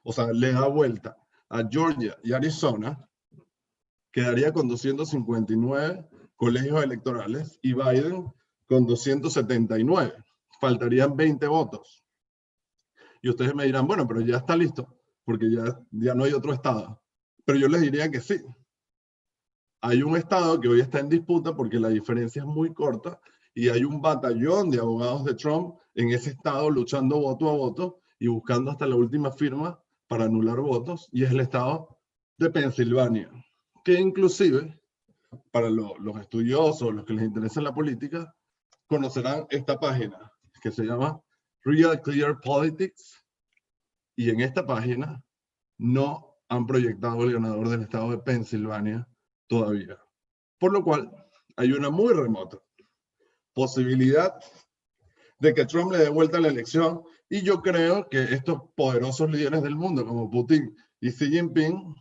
o sea, le da vuelta a Georgia y Arizona, quedaría con 259 colegios electorales y Biden con 279. Faltarían 20 votos. Y ustedes me dirán, bueno, pero ya está listo, porque ya no hay otro estado. Pero yo les diría que sí. Hay un estado que hoy está en disputa porque la diferencia es muy corta y hay un batallón de abogados de Trump en ese estado luchando voto a voto y buscando hasta la última firma para anular votos, y es el estado de Pensilvania, que inclusive, para los estudiosos, los que les interesa la política, conocerán esta página que se llama Real Clear Politics, y en esta página no han proyectado el ganador del estado de Pensilvania todavía. Por lo cual, hay una muy remota posibilidad de que Trump le dé vuelta a la elección, y yo creo que estos poderosos líderes del mundo como Putin y Xi Jinping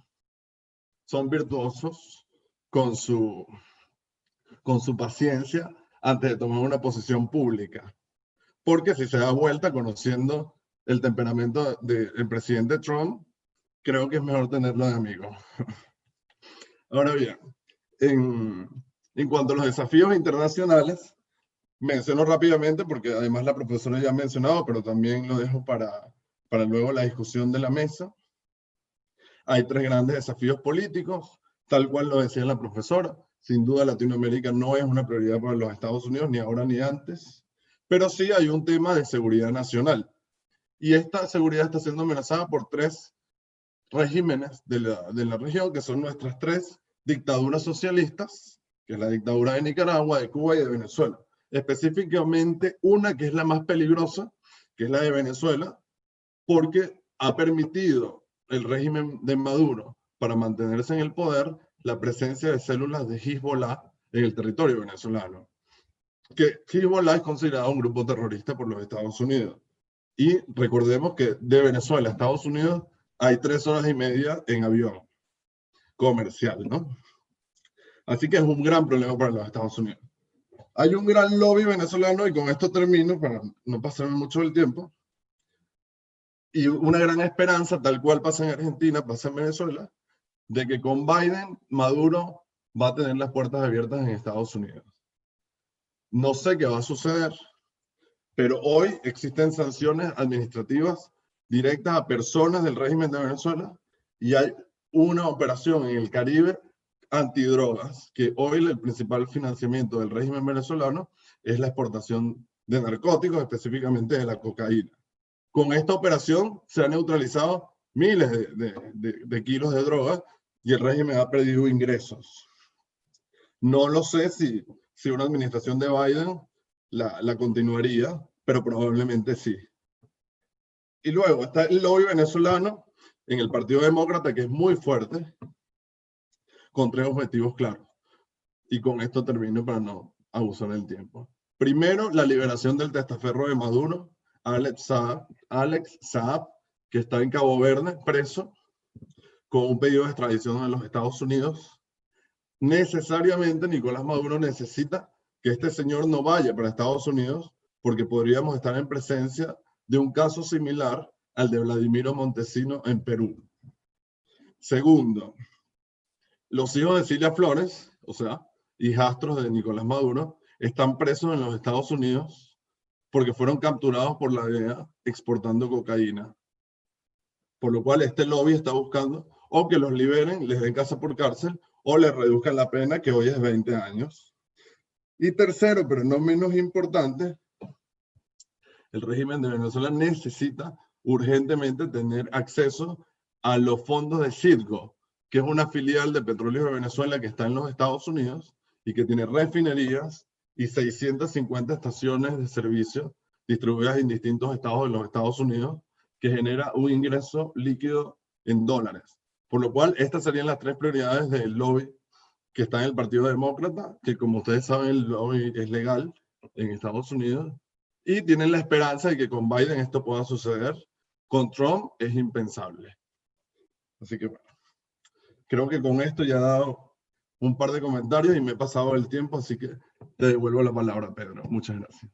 son virtuosos con su paciencia antes de tomar una posición pública. Porque si se da vuelta, conociendo el temperamento del presidente Trump, creo que es mejor tenerlo de amigo. Ahora bien, en cuanto a los desafíos internacionales, menciono rápidamente, porque además la profesora ya ha mencionado, pero también lo dejo para luego la discusión de la mesa. Hay 3 grandes desafíos políticos, tal cual lo decía la profesora. Sin duda Latinoamérica no es una prioridad para los Estados Unidos, ni ahora ni antes, pero sí hay un tema de seguridad nacional. Y esta seguridad está siendo amenazada por 3 regímenes de la región, que son nuestras 3 dictaduras socialistas, que es la dictadura de Nicaragua, de Cuba y de Venezuela. Específicamente una que es la más peligrosa, que es la de Venezuela, porque ha permitido el régimen de Maduro, para mantenerse en el poder, la presencia de células de Hezbollah en el territorio venezolano. Que Hezbollah es considerado un grupo terrorista por los Estados Unidos. Y recordemos que de Venezuela a Estados Unidos hay 3 horas y media en avión comercial, ¿no? Así que es un gran problema para los Estados Unidos. Hay un gran lobby venezolano, y con esto termino para no pasarme mucho del tiempo, y una gran esperanza, tal cual pasa en Argentina, pasa en Venezuela, de que con Biden, Maduro va a tener las puertas abiertas en Estados Unidos. No sé qué va a suceder, pero hoy existen sanciones administrativas directas a personas del régimen de Venezuela y hay una operación en el Caribe antidrogas, que hoy el principal financiamiento del régimen venezolano es la exportación de narcóticos, específicamente de la cocaína. Con esta operación se han neutralizado miles de kilos de drogas y el régimen ha perdido ingresos. No lo sé si una administración de Biden la continuaría, pero probablemente sí. Y luego está el lobby venezolano en el Partido Demócrata, que es muy fuerte, con tres objetivos claros. Y con esto termino para no abusar del tiempo. Primero, la liberación del testaferro de Maduro, Alex Saab, que está en Cabo Verde, preso, con un pedido de extradición en los Estados Unidos. Necesariamente Nicolás Maduro necesita que este señor no vaya para Estados Unidos, porque podríamos estar en presencia de un caso similar al de Vladimiro Montesino en Perú. Segundo, los hijos de Cilia Flores, o sea, hijastros de Nicolás Maduro, están presos en los Estados Unidos porque fueron capturados por la DEA exportando cocaína. Por lo cual este lobby está buscando o que los liberen, les den casa por cárcel, o les reduzcan la pena, que hoy es 20 años. Y tercero, pero no menos importante, el régimen de Venezuela necesita urgentemente tener acceso a los fondos de Citgo, que es una filial de Petróleos de Venezuela que está en los Estados Unidos y que tiene refinerías y 650 estaciones de servicio distribuidas en distintos estados de los Estados Unidos, que genera un ingreso líquido en dólares. Por lo cual, estas serían las tres prioridades del lobby que está en el Partido Demócrata, que como ustedes saben, el lobby es legal en Estados Unidos, y tienen la esperanza de que con Biden esto pueda suceder. Con Trump es impensable. Así que bueno, creo que con esto ya he dado un par de comentarios y me he pasado el tiempo, así que te devuelvo la palabra, Pedro. Muchas gracias.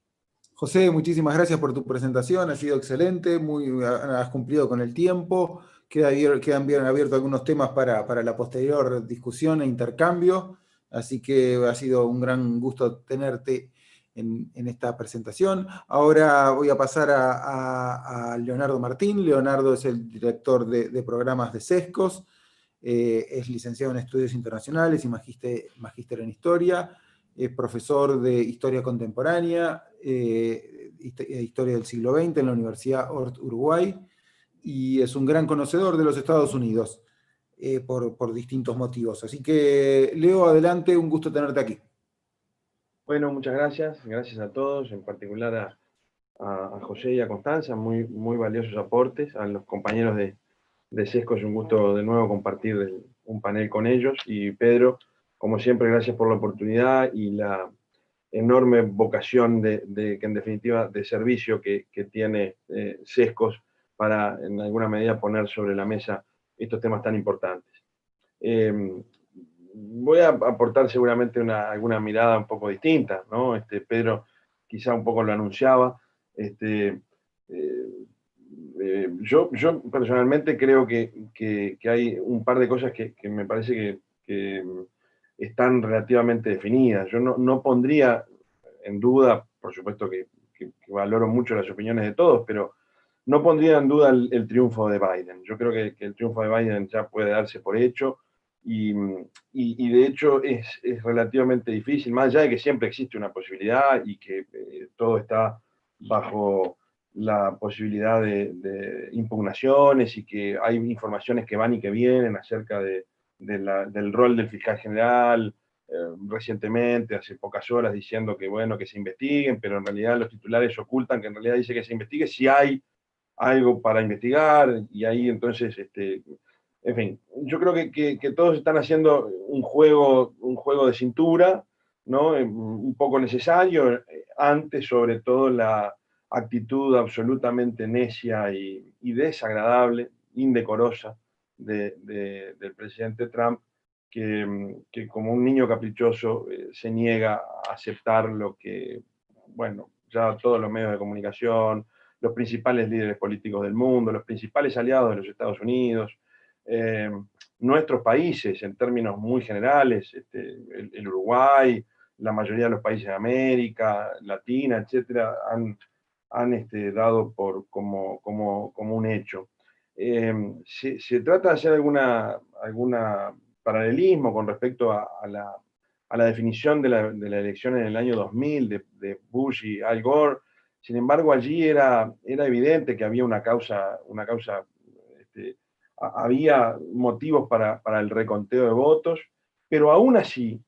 José, muchísimas gracias por tu presentación, ha sido excelente, has cumplido con el tiempo, quedan bien abiertos algunos temas para la posterior discusión e intercambio, así que ha sido un gran gusto tenerte en esta presentación. Ahora voy a pasar a Leonardo Martín. Leonardo es el director de programas de SESCOS, es licenciado en Estudios Internacionales y magíster en Historia. Es profesor de Historia Contemporánea, Historia del siglo XX en la Universidad Ort Uruguay, y es un gran conocedor de los Estados Unidos por distintos motivos. Así que, Leo, adelante, un gusto tenerte aquí. Bueno, muchas gracias. Gracias a todos, en particular a José y a Constanza, muy valiosos aportes. A los compañeros de SESCO es un gusto de nuevo compartir un panel con ellos. Y Pedro, como siempre, gracias por la oportunidad y la enorme vocación que en definitiva de servicio que tiene SESCOS para en alguna medida poner sobre la mesa estos temas tan importantes. Voy a aportar seguramente alguna mirada un poco distinta, ¿no? Pedro quizá un poco lo anunciaba. Yo personalmente creo que hay un par de cosas que me parece que están relativamente definidas. Yo no pondría en duda, por supuesto que valoro mucho las opiniones de todos, pero no pondría en duda el triunfo de Biden. Yo creo que el triunfo de Biden ya puede darse por hecho y de hecho es relativamente difícil, más allá de que siempre existe una posibilidad y que todo está bajo la posibilidad de impugnaciones y que hay informaciones que van y que vienen acerca del rol del fiscal general, recientemente, hace pocas horas, diciendo que bueno, que se investiguen, pero en realidad los titulares ocultan que en realidad dice que se investigue si hay algo para investigar, y ahí entonces, en fin, yo creo que todos están haciendo un juego de cintura, ¿no? Un poco necesario, ante sobre todo la actitud absolutamente necia y desagradable, indecorosa del presidente Trump, que como un niño caprichoso se niega a aceptar lo que, bueno, ya todos los medios de comunicación, los principales líderes políticos del mundo, los principales aliados de los Estados Unidos, nuestros países en términos muy generales, el Uruguay, la mayoría de los países de América Latina, etcétera, han dado como un hecho. Se trata de hacer alguna paralelismo con respecto a la definición de la elección en el año 2000 de Bush y Al Gore. Sin embargo, allí era evidente que había una causa había motivos para el reconteo de votos, pero aún así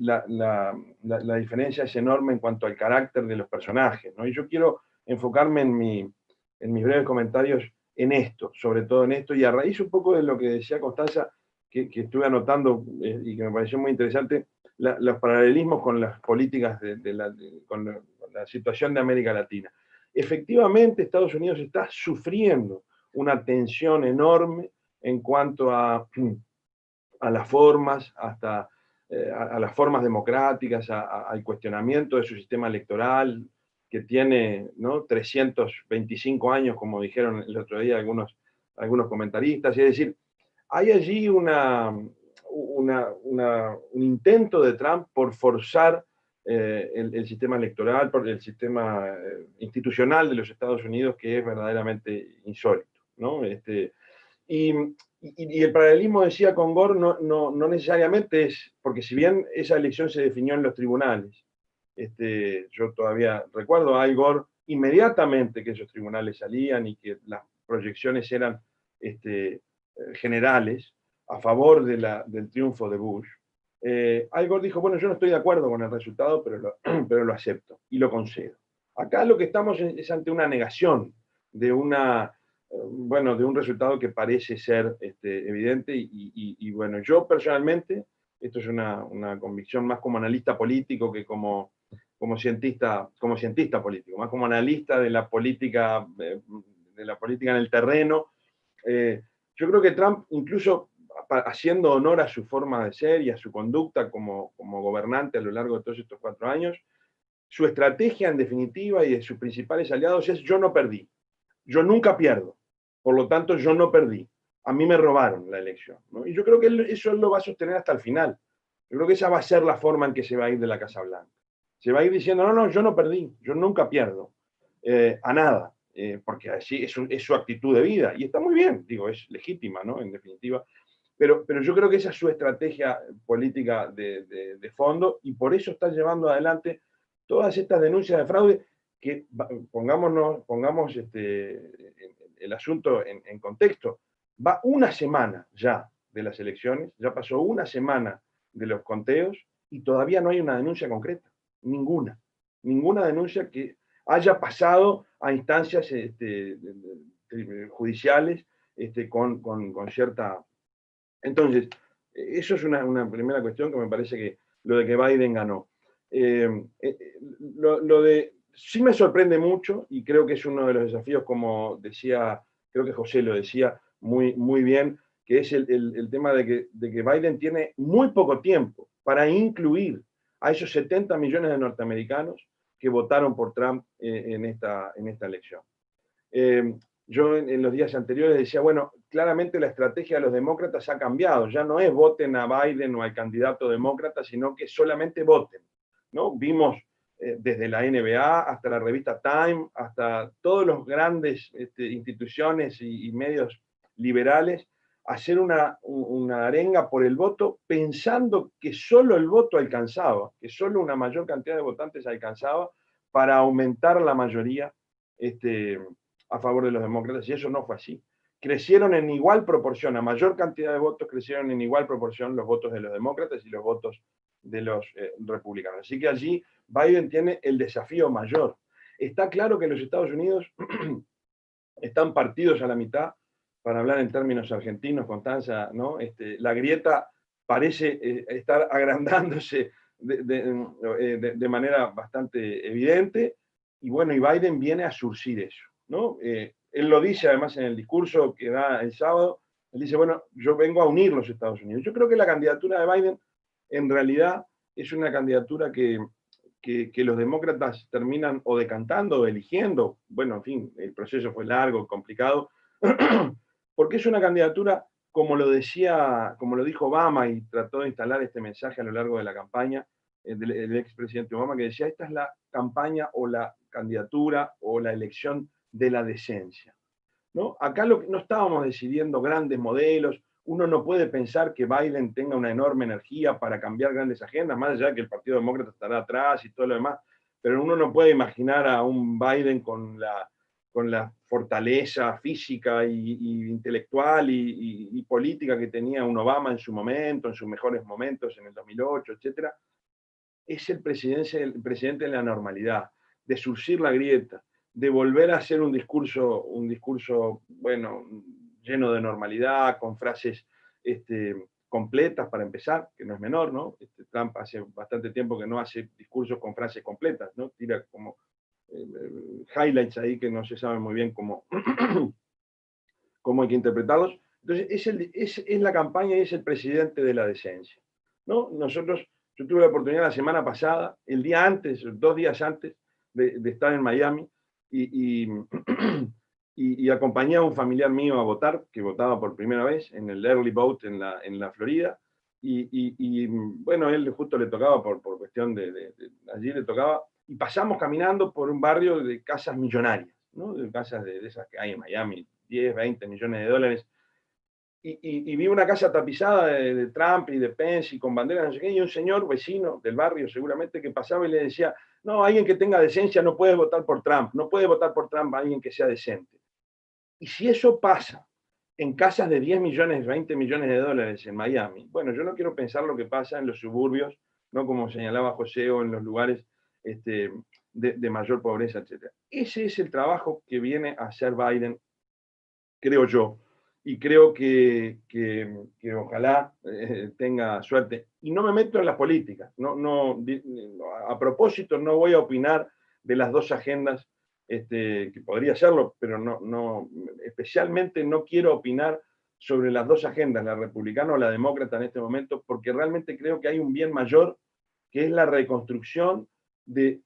la diferencia es enorme en cuanto al carácter de los personajes, ¿no? Y yo quiero enfocarme en mis breves comentarios en esto, sobre todo en esto, y a raíz un poco de lo que decía Constanza, que estuve anotando y que me pareció muy interesante, los paralelismos con las políticas con la situación de América Latina. Efectivamente, Estados Unidos está sufriendo una tensión enorme en cuanto a las formas, hasta a las formas democráticas, al cuestionamiento de su sistema electoral, que tiene, ¿no?, 325 años, como dijeron el otro día algunos comentaristas. Es decir, hay allí un intento de Trump por forzar el sistema electoral, por el sistema institucional de los Estados Unidos, que es verdaderamente insólito, ¿no? Y el paralelismo, decía, con Gore no necesariamente es, porque si bien esa elección se definió en los tribunales, yo todavía recuerdo a Al Gore inmediatamente que esos tribunales salían y que las proyecciones eran generales a favor del triunfo de Bush. Al Gore dijo, bueno, yo no estoy de acuerdo con el resultado, pero lo acepto y lo concedo. Acá lo que estamos es ante una negación de de un resultado que parece ser evidente y bueno, yo personalmente, esto es una convicción más como analista político que como cientista político, más como analista de la política en el terreno. Yo creo que Trump, incluso haciendo honor a su forma de ser y a su conducta como gobernante a lo largo de todos estos 4 años, su estrategia en definitiva y de sus principales aliados es: yo no perdí, yo nunca pierdo, por lo tanto yo no perdí, a mí me robaron la elección, ¿no? Y yo creo que eso lo va a sostener hasta el final. Yo creo que esa va a ser la forma en que se va a ir de la Casa Blanca. Se va a ir diciendo, no, yo no perdí, yo nunca pierdo, a nada, porque así es su actitud de vida, y está muy bien, digo, es legítima, ¿no?, en definitiva, pero yo creo que esa es su estrategia política de fondo, y por eso está llevando adelante todas estas denuncias de fraude que, pongamos el asunto en contexto. Va una semana ya de las elecciones, ya pasó una semana de los conteos y todavía no hay una denuncia concreta, ninguna denuncia que haya pasado a instancias judiciales con cierta... Entonces, eso es una primera cuestión que me parece que lo de que Biden ganó. Sí me sorprende mucho, y creo que es uno de los desafíos, como decía, creo que José lo decía muy bien, que es el tema de que Biden tiene muy poco tiempo para incluir a esos 70 millones de norteamericanos que votaron por Trump en esta elección. Yo en los días anteriores decía, bueno, claramente la estrategia de los demócratas ha cambiado, ya no es voten a Biden o al candidato demócrata, sino que solamente voten, ¿no? Vimos desde la NBA hasta la revista Time, hasta todos los grandes instituciones y medios liberales, hacer una arenga por el voto, pensando que solo el voto alcanzaba, que solo una mayor cantidad de votantes alcanzaba para aumentar la mayoría a favor de los demócratas, y eso no fue así. Crecieron en igual proporción, a mayor cantidad de votos, crecieron en igual proporción los votos de los demócratas y los votos de los republicanos. Así que allí Biden tiene el desafío mayor. Está claro que los Estados Unidos están partidos a la mitad, para hablar en términos argentinos, Constanza, ¿no? La grieta parece estar agrandándose de manera bastante evidente, y bueno, y Biden viene a surcir eso, ¿no? Él lo dice además en el discurso que da el sábado, Él dice, bueno, yo vengo a unir los Estados Unidos. Yo creo que la candidatura de Biden en realidad es una candidatura que los demócratas terminan o decantando o eligiendo. Bueno, en fin, el proceso fue largo, complicado, porque es una candidatura, como lo dijo Obama y trató de instalar este mensaje a lo largo de la campaña, el expresidente Obama, que decía, esta es la campaña o la candidatura o la elección de la decencia, ¿no? Acá no estábamos decidiendo grandes modelos, uno no puede pensar que Biden tenga una enorme energía para cambiar grandes agendas, más allá de que el Partido Demócrata estará atrás y todo lo demás, pero uno no puede imaginar a un Biden con la fortaleza física y intelectual y política que tenía un Obama en su momento, en sus mejores momentos, en el 2008, etc. Es el presidente de la normalidad, de surcir la grieta, de volver a hacer un discurso, bueno, lleno de normalidad, con frases completas para empezar, que no es menor, ¿no? Trump hace bastante tiempo que no hace discursos con frases completas, ¿no? Tira como highlights ahí que no se sabe muy bien cómo hay que interpretarlos. Entonces, es la campaña y es el presidente de la decencia, ¿no? Yo tuve la oportunidad la semana pasada, el día antes, 2 días antes de estar en Miami, y acompañé a un familiar mío a votar, que votaba por primera vez en el early vote en la Florida, bueno, él justo le tocaba por cuestión allí le tocaba, y pasamos caminando por un barrio de casas millonarias, ¿no? De casas de esas que hay en Miami, 10, 20 millones de dólares, y vi una casa tapizada de Trump y de Pence y con banderas, no sé qué, y un señor vecino del barrio seguramente que pasaba y le decía, no, alguien que tenga decencia no puede votar por Trump, no puede votar por Trump alguien que sea decente. Y si eso pasa en casas de 10 millones, 20 millones de dólares en Miami, bueno, yo no quiero pensar lo que pasa en los suburbios, no como señalaba José, o en los lugares de mayor pobreza, etc. Ese es el trabajo que viene a hacer Biden, creo yo, y creo que ojalá tenga suerte. Y no me meto en la política, a propósito no voy a opinar de las dos agendas, que podría hacerlo, pero especialmente no quiero opinar sobre las dos agendas, la republicana o la demócrata en este momento, porque realmente creo que hay un bien mayor, que es la reconstrucción del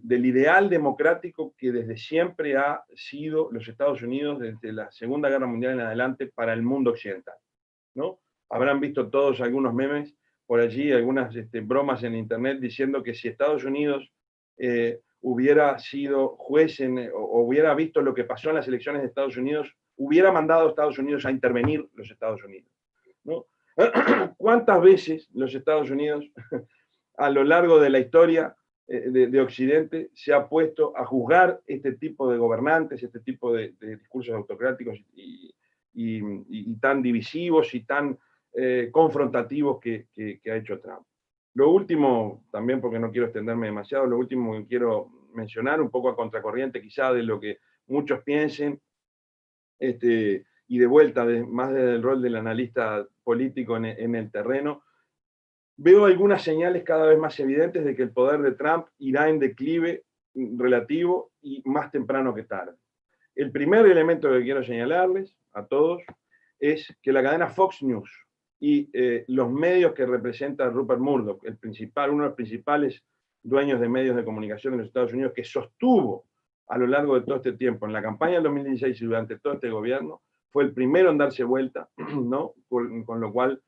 ideal democrático que desde siempre ha sido los Estados Unidos, desde la Segunda Guerra Mundial en adelante, para el mundo occidental, ¿no? Habrán visto todos algunos memes por allí, algunas bromas en internet diciendo que si Estados Unidos hubiera sido juez o hubiera visto lo que pasó en las elecciones de Estados Unidos, hubiera mandado a Estados Unidos a intervenir los Estados Unidos, ¿no? ¿Cuántas veces los Estados Unidos a lo largo de la historia de Occidente se ha puesto a juzgar este tipo de gobernantes, este tipo de discursos autocráticos y tan divisivos y tan confrontativos que ha hecho Trump? Lo último, también porque no quiero extenderme demasiado, lo último que quiero mencionar, un poco a contracorriente quizá de lo que muchos piensen, y de vuelta, más desde el rol del analista político en el terreno, veo algunas señales cada vez más evidentes de que el poder de Trump irá en declive relativo y más temprano que tarde. El primer elemento que quiero señalarles a todos es que la cadena Fox News y los medios que representa Rupert Murdoch, uno de los principales dueños de medios de comunicación en los Estados Unidos, que sostuvo a lo largo de todo este tiempo, en la campaña del 2016 y durante todo este gobierno, fue el primero en darse vuelta, ¿no? Con lo cual,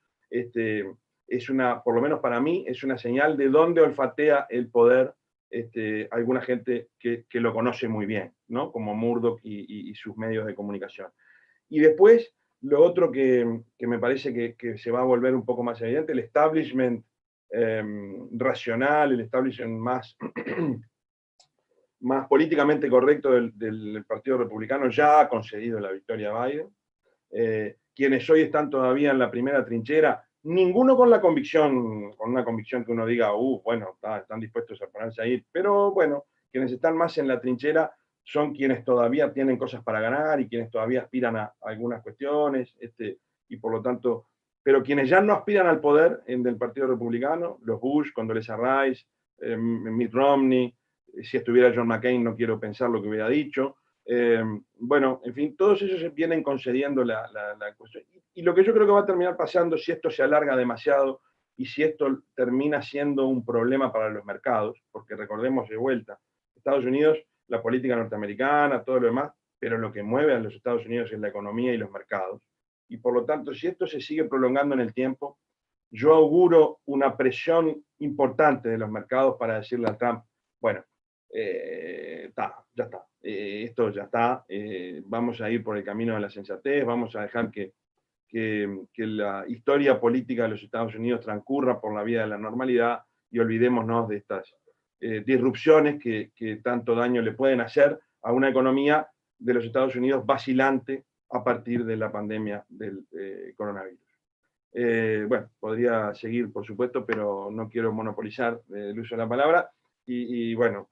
por lo menos para mí, es una señal de dónde olfatea el poder alguna gente que lo conoce muy bien, ¿no? Como Murdoch y sus medios de comunicación. Y después, lo otro que me parece que se va a volver un poco más evidente, el establishment racional, el establishment más políticamente correcto del Partido Republicano ya ha concedido la victoria a Biden. Quienes hoy están todavía en la primera trinchera, ninguno con una convicción que uno diga, bueno, están dispuestos a ponerse ahí, pero bueno, quienes están más en la trinchera son quienes todavía tienen cosas para ganar y quienes todavía aspiran a algunas cuestiones, y por lo tanto, pero quienes ya no aspiran al poder del Partido Republicano, los Bush, Condoleezza Rice, Mitt Romney, si estuviera John McCain no quiero pensar lo que hubiera dicho, Bueno, en fin, todos ellos se vienen concediendo la cuestión. Y lo que yo creo que va a terminar pasando, si esto se alarga demasiado y si esto termina siendo un problema para los mercados, porque recordemos de vuelta, Estados Unidos, la política norteamericana, todo lo demás, pero lo que mueve a los Estados Unidos es la economía y los mercados. Y por lo tanto, si esto se sigue prolongando en el tiempo, yo auguro una presión importante de los mercados para decirle a Trump, bueno, ya está, esto ya está, vamos a ir por el camino de la sensatez, vamos a dejar que la historia política de los Estados Unidos transcurra por la vía de la normalidad y olvidémonos de estas disrupciones que tanto daño le pueden hacer a una economía de los Estados Unidos vacilante a partir de la pandemia del coronavirus. Bueno, podría seguir, por supuesto, pero no quiero monopolizar el uso de la palabra. Y bueno,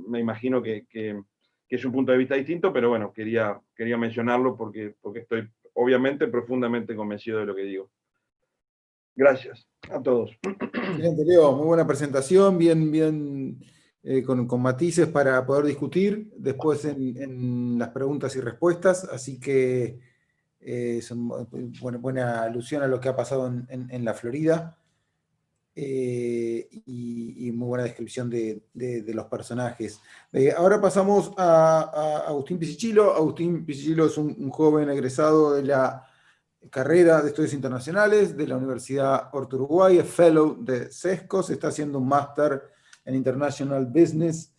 me imagino que es un punto de vista distinto, pero bueno, quería mencionarlo porque estoy obviamente profundamente convencido de lo que digo. Gracias a todos. Excelente, Leo, muy buena presentación, bien con matices para poder discutir después en las preguntas y respuestas, así que buena alusión a lo que ha pasado en la Florida. Y muy buena descripción de los personajes. Ahora pasamos a Agustín Pisichillo. Agustín Pisichillo es un joven egresado de la carrera de Estudios Internacionales de la Universidad Horto Uruguay, es fellow de SESCOS, está haciendo un máster en International Business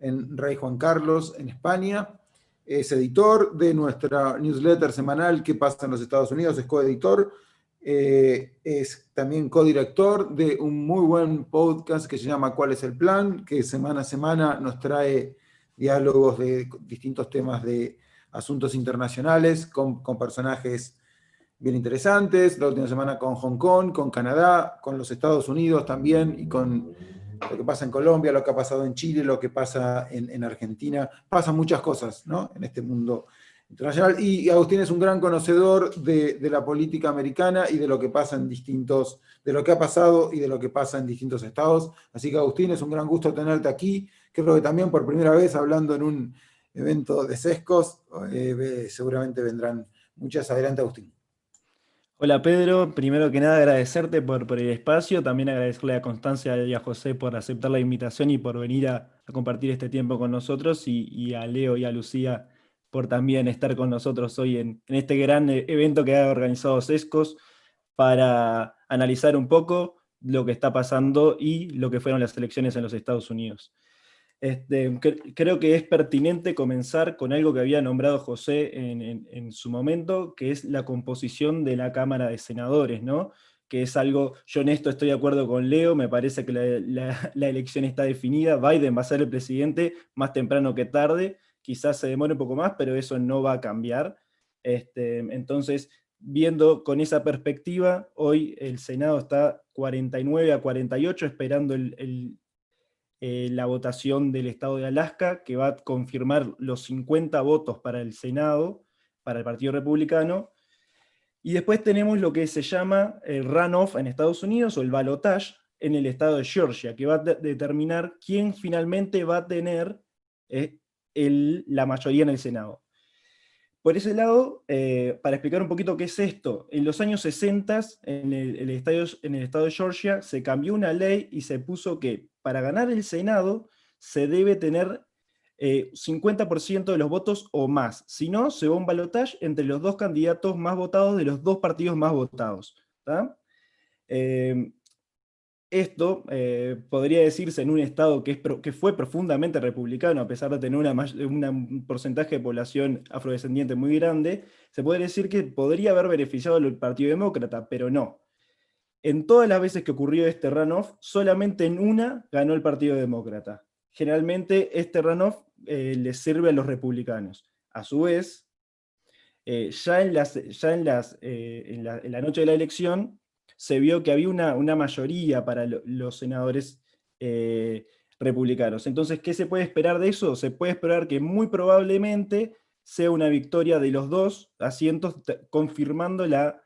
en Rey Juan Carlos, en España. Es editor de nuestra newsletter semanal ¿Qué pasa en los Estados Unidos? Es coeditor. Es también codirector de un muy buen podcast que se llama ¿Cuál es el plan?, que semana a semana nos trae diálogos de distintos temas de asuntos internacionales con personajes bien interesantes. La última semana con Hong Kong, con Canadá, con los Estados Unidos también, y con lo que pasa en Colombia, lo que ha pasado en Chile, lo que pasa en Argentina. Pasan muchas cosas, ¿no?, en este mundo internacional. Y Agustín es un gran conocedor de la política americana y de lo que pasa de lo que ha pasado y de lo que pasa en distintos estados. Así que, Agustín, es un gran gusto tenerte aquí. Creo que también por primera vez hablando en un evento de SESCOS. Seguramente vendrán muchas. Adelante, Agustín. Hola Pedro, primero que nada agradecerte por el espacio, también agradecerle a Constancia y a José por aceptar la invitación y por venir a compartir este tiempo con nosotros, y a Leo y a Lucía por también estar con nosotros hoy en este gran evento que ha organizado SESCOS para analizar un poco lo que está pasando y lo que fueron las elecciones en los Estados Unidos. Creo que es pertinente comenzar con algo que había nombrado José en su momento, que es la composición de la Cámara de Senadores, ¿no? Que es algo, yo en esto estoy de acuerdo con Leo, me parece que la elección está definida, Biden va a ser el presidente más temprano que tarde, quizás se demore un poco más, pero eso no va a cambiar. Entonces, viendo con esa perspectiva, hoy el Senado está 49-48, esperando la votación del estado de Alaska, que va a confirmar los 50 votos para el Senado, para el Partido Republicano. Y después tenemos lo que se llama el runoff en Estados Unidos, o el balotage en el estado de Georgia, que va a determinar quién finalmente va a tener la mayoría en el Senado. Por ese lado, para explicar un poquito qué es esto, en los años 60, en el estado de Georgia, se cambió una ley y se puso que para ganar el Senado se debe tener 50% de los votos o más. Si no, se va a un balotaje entre los dos candidatos más votados de los dos partidos más votados. Esto podría decirse en un estado que fue profundamente republicano, a pesar de tener un porcentaje de población afrodescendiente muy grande, se podría decir que podría haber beneficiado al Partido Demócrata, pero no. En todas las veces que ocurrió este runoff, solamente en una ganó el Partido Demócrata. Generalmente este runoff les sirve a los republicanos. A su vez, ya en la noche de la elección, se vio que había una mayoría para los senadores republicanos. Entonces, ¿qué se puede esperar de eso? Se puede esperar que muy probablemente sea una victoria de los dos asientos, confirmando la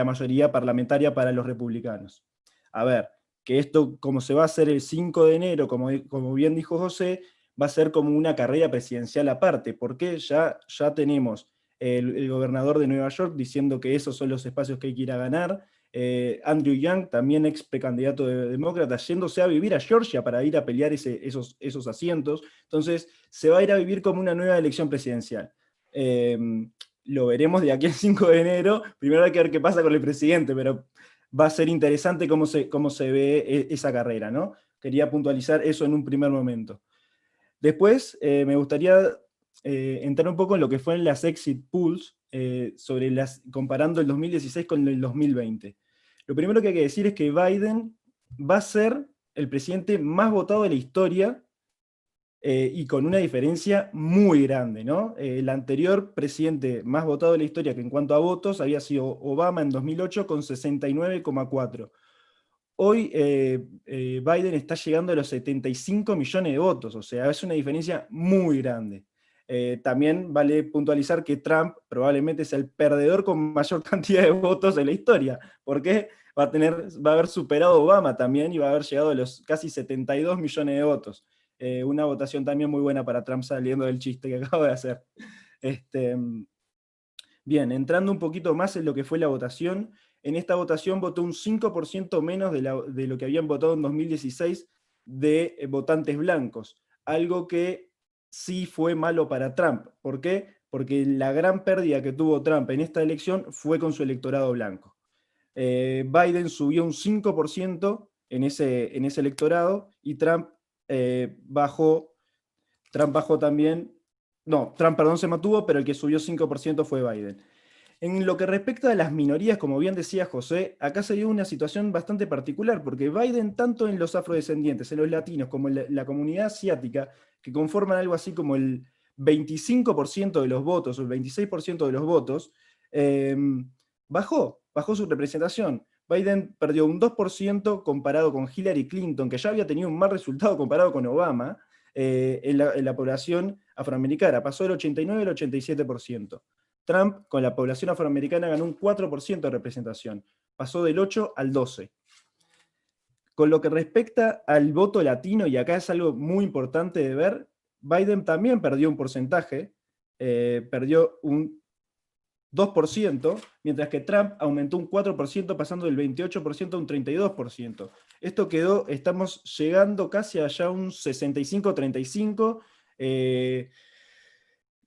mayoría parlamentaria para los republicanos. A ver, que esto, como se va a hacer el 5 de enero, como bien dijo José, va a ser como una carrera presidencial aparte, porque ya tenemos el gobernador de Nueva York diciendo que esos son los espacios que hay que ir a ganar, Andrew Yang, también ex precandidato de demócrata, yéndose a vivir a Georgia para ir a pelear esos asientos. Entonces, se va a ir a vivir como una nueva elección presidencial. Lo veremos de aquí al 5 de enero. Primero hay que ver qué pasa con el presidente, pero va a ser interesante cómo se ve esa carrera, ¿no? Quería puntualizar eso en un primer momento. Después, me gustaría entrar un poco en lo que fueron las exit polls, comparando el 2016 con el 2020. Lo primero que hay que decir es que Biden va a ser el presidente más votado de la historia, y con una diferencia muy grande, ¿no? El anterior presidente más votado de la historia, que en cuanto a votos, había sido Obama en 2008 con 69,4. Hoy Biden está llegando a los 75 millones de votos, o sea, es una diferencia muy grande. También vale puntualizar que Trump probablemente sea el perdedor con mayor cantidad de votos de la historia, porque va a haber superado a Obama también y va a haber llegado a los casi 72 millones de votos. Una votación también muy buena para Trump, saliendo del chiste que acabo de hacer. Bien, entrando un poquito más en lo que fue la votación, en esta votación votó un 5% menos de lo que habían votado en 2016 de votantes blancos, algo que sí fue malo para Trump. ¿Por qué? Porque la gran pérdida que tuvo Trump en esta elección fue con su electorado blanco. Biden subió un 5% en ese electorado, y Trump bajó también. No, Trump, perdón, se mantuvo, pero el que subió 5% fue Biden. En lo que respecta a las minorías, como bien decía José, acá se dio una situación bastante particular, porque Biden, tanto en los afrodescendientes, en los latinos, como en la comunidad asiática, que conforman algo así como el 25% de los votos, o el 26% de los votos, bajó su representación. Biden perdió un 2% comparado con Hillary Clinton, que ya había tenido un mal resultado comparado con Obama, en la población afroamericana. Pasó del 89 al 87%. Trump, con la población afroamericana, ganó un 4% de representación. Pasó del 8 al 12. Con lo que respecta al voto latino, y acá es algo muy importante de ver, Biden también perdió un porcentaje, perdió un 2%, mientras que Trump aumentó un 4%, pasando del 28% a un 32%. Esto estamos llegando casi allá a un 65-35%,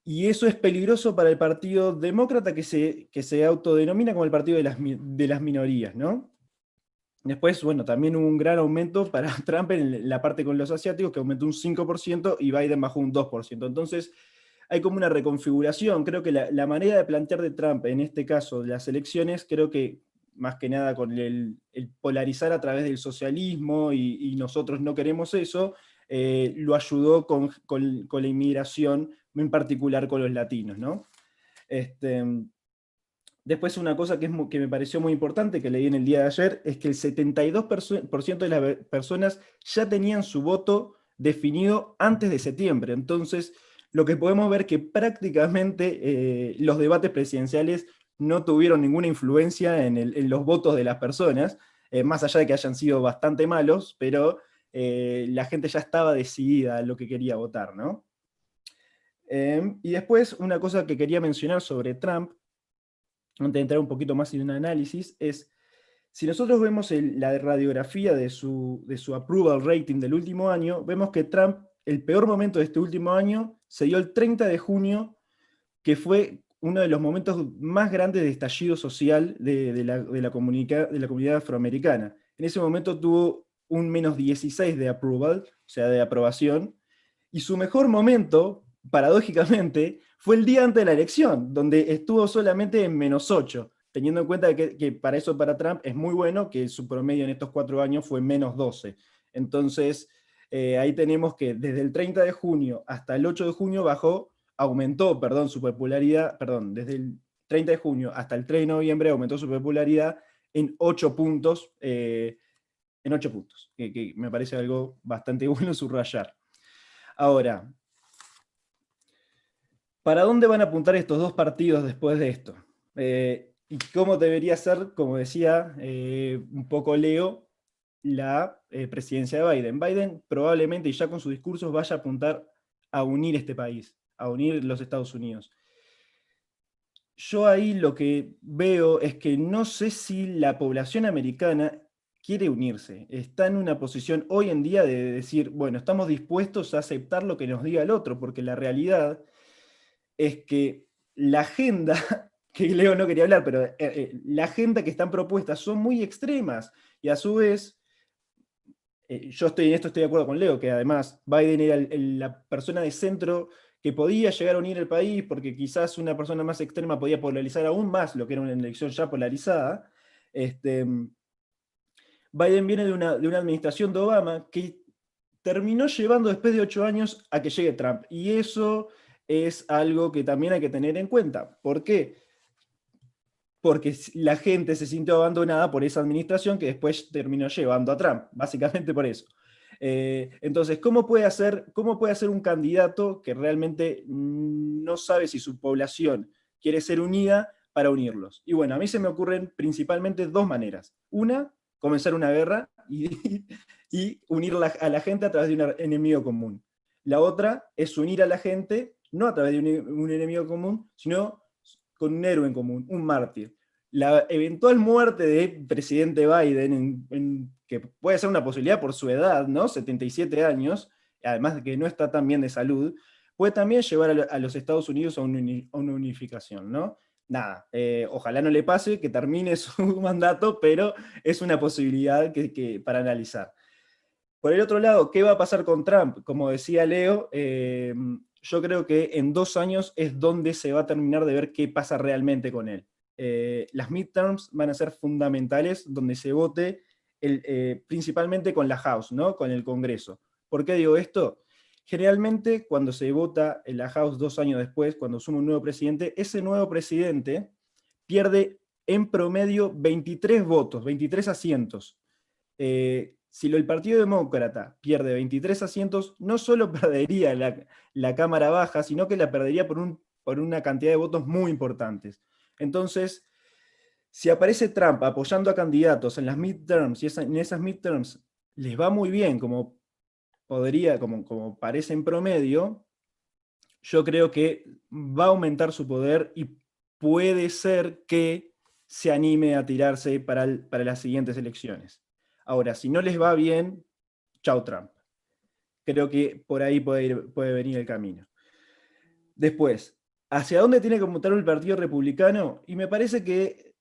y eso es peligroso para el Partido Demócrata, que se autodenomina como el partido de las minorías, ¿no? Después, bueno, también hubo un gran aumento para Trump en la parte con los asiáticos, que aumentó un 5%, y Biden bajó un 2%. Entonces, hay como una reconfiguración. Creo que la manera de plantear de Trump, en este caso, las elecciones, creo que más que nada con el polarizar a través del socialismo, y nosotros no queremos eso, lo ayudó con la inmigración, en particular con los latinos, ¿no? Después, una cosa que me pareció muy importante, que leí en el día de ayer, es que el 72% de las personas ya tenían su voto definido antes de septiembre. Entonces, lo que podemos ver que prácticamente los debates presidenciales no tuvieron ninguna influencia en los votos de las personas, más allá de que hayan sido bastante malos, pero la gente ya estaba decidida en lo que quería votar, ¿no? Y después, una cosa que quería mencionar sobre Trump, antes de entrar un poquito más en un análisis, es, si nosotros vemos la radiografía de su approval rating del último año, vemos que Trump, el peor momento de este último año, se dio el 30 de junio, que fue uno de los momentos más grandes de estallido social de la comunidad afroamericana. En ese momento tuvo un -16 de approval, o sea, de aprobación, y su mejor momento, paradójicamente, fue el día antes de la elección, donde estuvo solamente en -8, teniendo en cuenta que para Trump es muy bueno que su promedio en estos 4 años fue -12. Entonces, ahí tenemos que desde el 30 de junio hasta el 8 de junio aumentó su popularidad, desde el 30 de junio hasta el 3 de noviembre aumentó su popularidad en 8 puntos, que me parece algo bastante bueno subrayar. Ahora, ¿para dónde van a apuntar estos dos partidos después de esto? ¿Y cómo debería ser, como decía un poco Leo, la presidencia de Biden? Biden probablemente, y ya con sus discursos, vaya a apuntar a unir este país, a unir los Estados Unidos. Yo ahí lo que veo es que no sé si la población americana quiere unirse. Está en una posición hoy en día de decir, bueno, estamos dispuestos a aceptar lo que nos diga el otro, porque la realidad es que la agenda, que Leo no quería hablar, pero la agenda que están propuestas son muy extremas, y a su vez, yo en esto estoy de acuerdo con Leo, que además Biden era la persona de centro que podía llegar a unir el país, porque quizás una persona más extrema podía polarizar aún más lo que era una elección ya polarizada. Biden viene de una administración de Obama que terminó llevando después de 8 años a que llegue Trump. Y eso es algo que también hay que tener en cuenta. ¿Por qué? Porque la gente se sintió abandonada por esa administración que después terminó llevando a Trump, básicamente por eso. Entonces, ¿cómo puede hacer un candidato que realmente no sabe si su población quiere ser unida para unirlos? Y bueno, a mí se me ocurren principalmente 2 maneras. Una, comenzar una guerra y unir a la gente a través de un enemigo común. La otra es unir a la gente, no a través de un enemigo común, sino con un héroe en común, un mártir. La eventual muerte del presidente Biden, que puede ser una posibilidad por su edad, ¿no? 77 años, además de que no está tan bien de salud, puede también llevar a los Estados Unidos a una unificación, ¿no? Nada, ojalá no le pase, que termine su mandato, pero es una posibilidad para analizar. Por el otro lado, ¿qué va a pasar con Trump? Como decía Leo, yo creo que en 2 años es donde se va a terminar de ver qué pasa realmente con él. Las midterms van a ser fundamentales, donde se vote principalmente con la House, ¿no? Con el Congreso. ¿Por qué digo esto? Generalmente cuando se vota en la House 2 años después, cuando asume un nuevo presidente, ese nuevo presidente pierde en promedio 23 votos, 23 asientos. Si el Partido Demócrata pierde 23 asientos, no solo perdería la Cámara Baja, sino que la perdería por una cantidad de votos muy importantes. Entonces, si aparece Trump apoyando a candidatos en las midterms, y en esas midterms les va muy bien, como parece en promedio, yo creo que va a aumentar su poder y puede ser que se anime a tirarse para las siguientes elecciones. Ahora, si no les va bien, chau Trump. Creo que por ahí puede venir el camino. Después, ¿hacia dónde tiene que apuntar el Partido Republicano? Y me parece que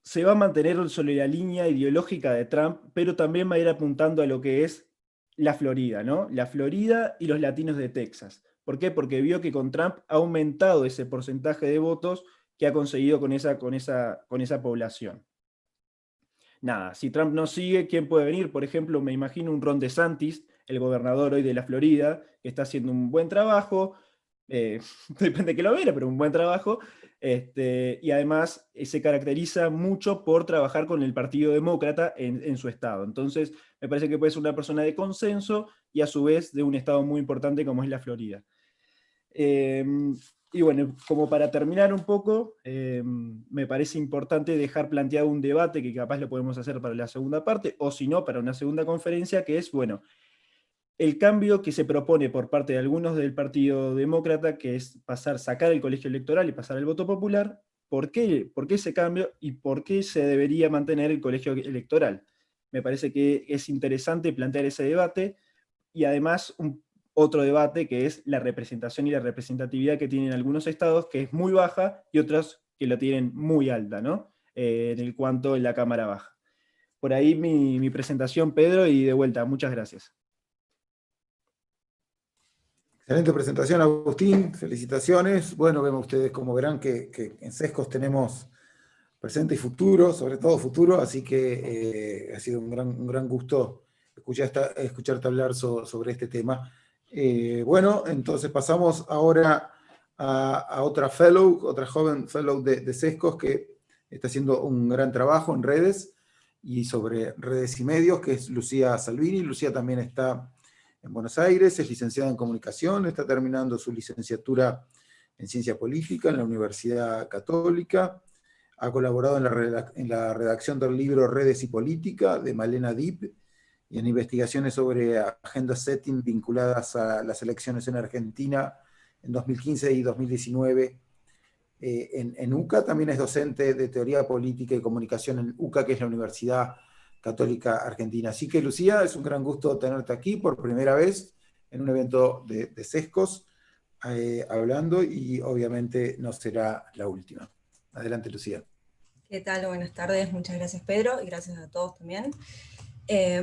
se va a mantener sobre la línea ideológica de Trump, pero también va a ir apuntando a lo que es la Florida, ¿no? La Florida y los latinos de Texas. ¿Por qué? Porque vio que con Trump ha aumentado ese porcentaje de votos que ha conseguido con esa población. Nada, si Trump no sigue, ¿quién puede venir? Por ejemplo, me imagino un Ron DeSantis, el gobernador hoy de la Florida, que está haciendo un buen trabajo, depende de que lo vea, pero un buen trabajo, y además se caracteriza mucho por trabajar con el Partido Demócrata en su estado. Entonces, me parece que puede ser una persona de consenso y a su vez de un estado muy importante como es la Florida. Y bueno, como para terminar un poco, me parece importante dejar planteado un debate que capaz lo podemos hacer para la segunda parte, o si no, para una segunda conferencia, que es, bueno, el cambio que se propone por parte de algunos del Partido Demócrata, que es sacar el colegio electoral y pasar al voto popular. ¿Por qué ese cambio y por qué se debería mantener el colegio electoral? Me parece que es interesante plantear ese debate, y además otro debate que es la representación y la representatividad que tienen algunos estados, que es muy baja, y otros que lo tienen muy alta, ¿no? En el cuanto en la Cámara Baja. Por ahí mi presentación, Pedro, y de vuelta, muchas gracias. Excelente presentación, Agustín, felicitaciones. Bueno, vemos ustedes, como verán, que en Sescos tenemos presente y futuro, sobre todo futuro, así que ha sido un gran gusto escucharte hablar sobre este tema. Bueno, entonces pasamos ahora a otra joven fellow de Sescos, que está haciendo un gran trabajo en redes y sobre redes y medios, que es Lucía Salvini. Lucía también está en Buenos Aires, es licenciada en comunicación, está terminando su licenciatura en ciencia política en la Universidad Católica. Ha colaborado en la redacción del libro Redes y Política de Malena Dipp y en investigaciones sobre agenda setting vinculadas a las elecciones en Argentina en 2015 y 2019. En UCA también es docente de teoría política y comunicación en UCA, que es la Universidad Católica Argentina. Así que, Lucía, es un gran gusto tenerte aquí por primera vez en un evento de Sescos, hablando, y obviamente no será la última. Adelante, Lucía. ¿Qué tal? Buenas tardes, muchas gracias, Pedro, y gracias a todos también.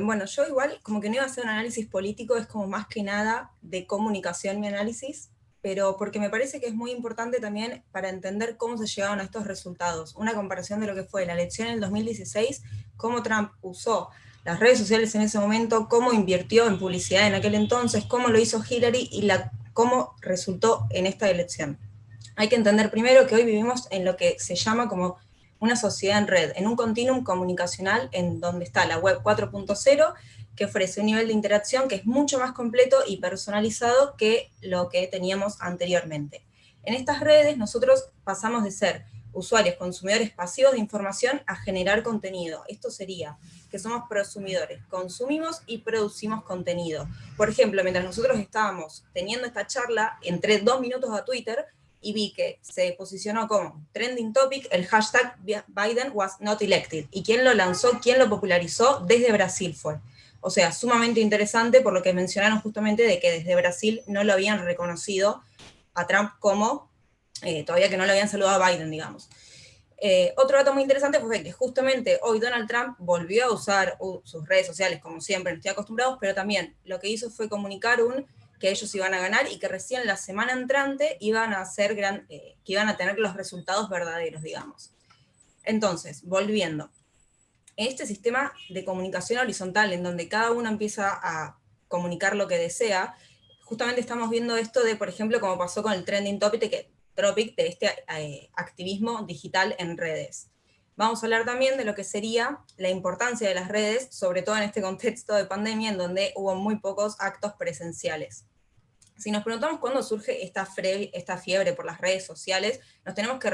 Bueno, yo igual, como que no iba a hacer un análisis político, es como más que nada de comunicación mi análisis, pero porque me parece que es muy importante también para entender cómo se llegaron a estos resultados. Una comparación de lo que fue la elección en el 2016, cómo Trump usó las redes sociales en ese momento, cómo invirtió en publicidad en aquel entonces, cómo lo hizo Hillary y cómo resultó en esta elección. Hay que entender primero que hoy vivimos en lo que se llama como una sociedad en red, en un continuum comunicacional en donde está la web 4.0, que ofrece un nivel de interacción que es mucho más completo y personalizado que lo que teníamos anteriormente. En estas redes nosotros pasamos de ser usuarios, consumidores pasivos de información a generar contenido. Esto sería que somos prosumidores, consumimos y producimos contenido. Por ejemplo, mientras nosotros estábamos teniendo esta charla, entré 2 minutos a Twitter y vi que se posicionó como trending topic el hashtag Biden was not elected. ¿Y quién lo lanzó, quién lo popularizó? Desde Brasil fue. O sea, sumamente interesante por lo que mencionaron justamente de que desde Brasil no lo habían reconocido a Trump como, todavía que no lo habían saludado a Biden, digamos. Otro dato muy interesante fue que justamente hoy Donald Trump volvió a usar sus redes sociales, como siempre, no estoy acostumbrados, pero también lo que hizo fue comunicar que ellos iban a ganar y que recién la semana entrante iban a que iban a tener los resultados verdaderos, digamos. Entonces, volviendo, este sistema de comunicación horizontal en donde cada uno empieza a comunicar lo que desea, justamente estamos viendo esto de, por ejemplo, como pasó con el trending topic de este activismo digital en redes. Vamos a hablar también de lo que sería la importancia de las redes, sobre todo en este contexto de pandemia en donde hubo muy pocos actos presenciales. Si nos preguntamos cuándo surge esta fiebre por las redes sociales, nos tenemos que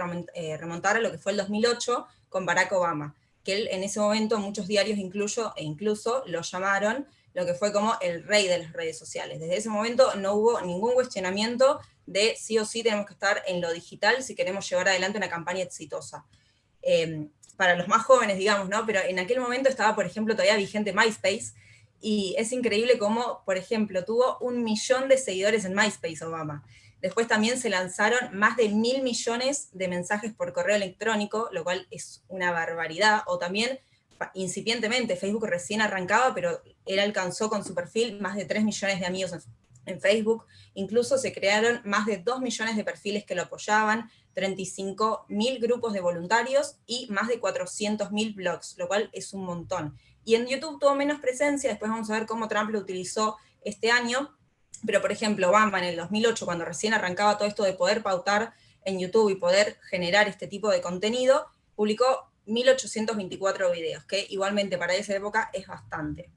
remontar a lo que fue el 2008 con Barack Obama, que él en ese momento muchos diarios incluso lo llamaron lo que fue como el rey de las redes sociales. Desde ese momento no hubo ningún cuestionamiento de sí o sí tenemos que estar en lo digital si queremos llevar adelante una campaña exitosa. Para los más jóvenes, digamos, ¿no? Pero en aquel momento estaba, por ejemplo, todavía vigente MySpace, y es increíble cómo, por ejemplo, tuvo 1 millón de seguidores en MySpace Obama. Después también se lanzaron más de 1.000 millones de mensajes por correo electrónico, lo cual es una barbaridad. O también, incipientemente, Facebook recién arrancaba, pero él alcanzó con su perfil más de 3 millones de amigos en Facebook. Incluso se crearon más de 2 millones de perfiles que lo apoyaban, 35.000 grupos de voluntarios y más de 400.000 blogs, lo cual es un montón. Y en YouTube tuvo menos presencia, después vamos a ver cómo Trump lo utilizó este año, pero por ejemplo Obama en el 2008, cuando recién arrancaba todo esto de poder pautar en YouTube y poder generar este tipo de contenido, publicó 1.824 videos, que igualmente para esa época es bastante.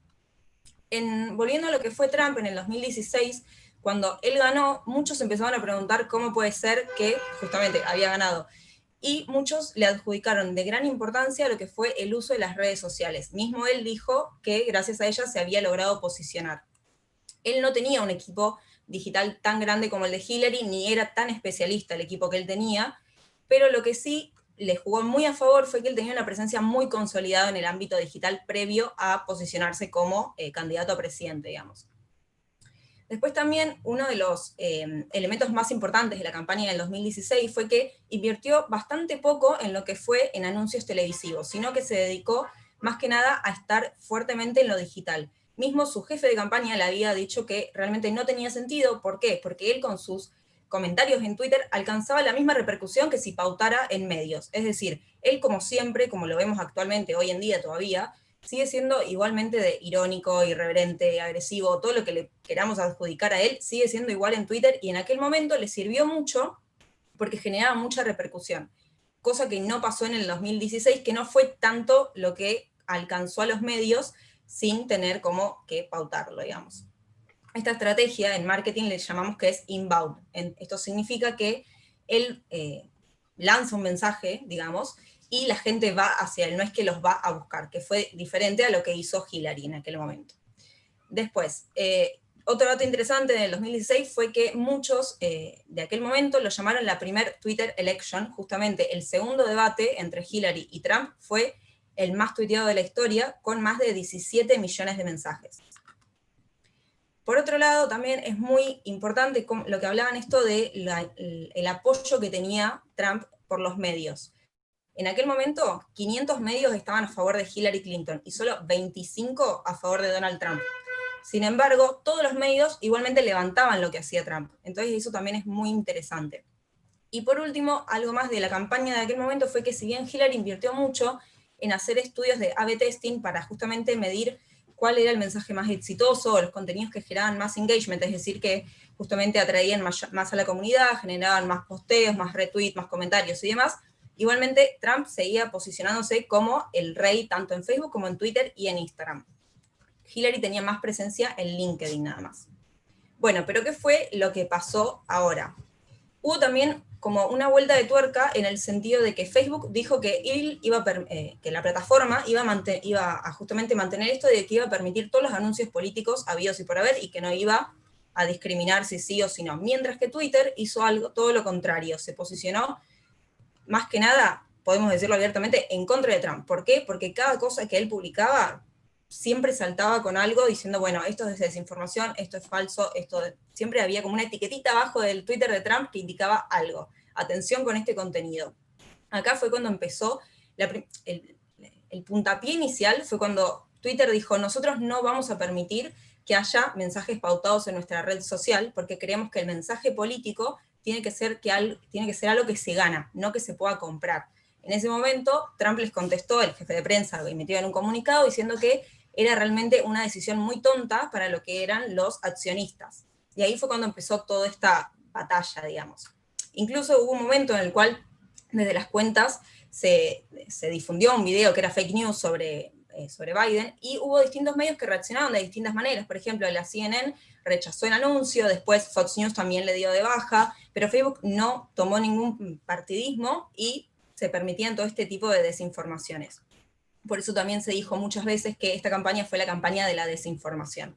Volviendo a lo que fue Trump en el 2016, cuando él ganó, muchos empezaron a preguntar cómo puede ser que justamente había ganado. Y muchos le adjudicaron de gran importancia lo que fue el uso de las redes sociales. Mismo él dijo que gracias a ellas se había logrado posicionar. Él no tenía un equipo digital tan grande como el de Hillary, ni era tan especialista el equipo que él tenía, pero lo que sí le jugó muy a favor fue que él tenía una presencia muy consolidada en el ámbito digital previo a posicionarse como candidato a presidente, digamos. Después también uno de los elementos más importantes de la campaña del 2016 fue que invirtió bastante poco en lo que fue en anuncios televisivos, sino que se dedicó más que nada a estar fuertemente en lo digital. Mismo su jefe de campaña le había dicho que realmente no tenía sentido. ¿Por qué? Porque él con sus comentarios en Twitter alcanzaba la misma repercusión que si pautara en medios. Es decir, él como siempre, como lo vemos actualmente, hoy en día todavía, sigue siendo igualmente de irónico, irreverente, agresivo, todo lo que le queramos adjudicar a él, sigue siendo igual en Twitter, y en aquel momento le sirvió mucho porque generaba mucha repercusión, cosa que no pasó en el 2016, que no fue tanto lo que alcanzó a los medios sin tener como que pautarlo, digamos. Esta estrategia en marketing le llamamos que es inbound. Esto significa que él lanza un mensaje, digamos, y la gente va hacia él, no es que los va a buscar, que fue diferente a lo que hizo Hillary en aquel momento. Después, otro dato interesante del 2016 fue que muchos de aquel momento lo llamaron la primer Twitter election. Justamente el segundo debate entre Hillary y Trump fue el más tuiteado de la historia, con más de 17 millones de mensajes. Por otro lado, también es muy importante lo que hablaban esto de el apoyo que tenía Trump por los medios. En aquel momento, 500 medios estaban a favor de Hillary Clinton y solo 25 a favor de Donald Trump. Sin embargo, todos los medios igualmente levantaban lo que hacía Trump. Entonces eso también es muy interesante. Y por último, algo más de la campaña de aquel momento fue que si bien Hillary invirtió mucho en hacer estudios de A/B testing para justamente medir cuál era el mensaje más exitoso, o los contenidos que generaban más engagement, es decir, que justamente atraían más a la comunidad, generaban más posteos, más retweets, más comentarios y demás, igualmente Trump seguía posicionándose como el rey tanto en Facebook como en Twitter y en Instagram. Hillary tenía más presencia en LinkedIn nada más. Bueno, pero ¿qué fue lo que pasó ahora? Hubo también como una vuelta de tuerca en el sentido de que Facebook dijo que que la plataforma iba a justamente mantener esto de que iba a permitir todos los anuncios políticos habidos y por haber y que no iba a discriminar si sí o si no. Mientras que Twitter hizo todo lo contrario, se posicionó más que nada, podemos decirlo abiertamente, en contra de Trump. ¿Por qué? Porque cada cosa que él publicaba siempre saltaba con algo diciendo, bueno, esto es desinformación, esto es falso, siempre había como una etiquetita abajo del Twitter de Trump que indicaba algo. Atención con este contenido. Acá fue cuando empezó, el puntapié inicial fue cuando Twitter dijo, nosotros no vamos a permitir que haya mensajes pautados en nuestra red social, porque creemos que el mensaje político tiene que ser algo que se gana, no que se pueda comprar. En ese momento, Trump les contestó, el jefe de prensa lo emitió en un comunicado diciendo que era realmente una decisión muy tonta para lo que eran los accionistas. Y ahí fue cuando empezó toda esta batalla, digamos. Incluso hubo un momento en el cual, desde las cuentas, se difundió un video que era fake news sobre Biden, y hubo distintos medios que reaccionaron de distintas maneras. Por ejemplo, la CNN rechazó el anuncio, después Fox News también le dio de baja, pero Facebook no tomó ningún partidismo y se permitían todo este tipo de desinformaciones. Por eso también se dijo muchas veces que esta campaña fue la campaña de la desinformación.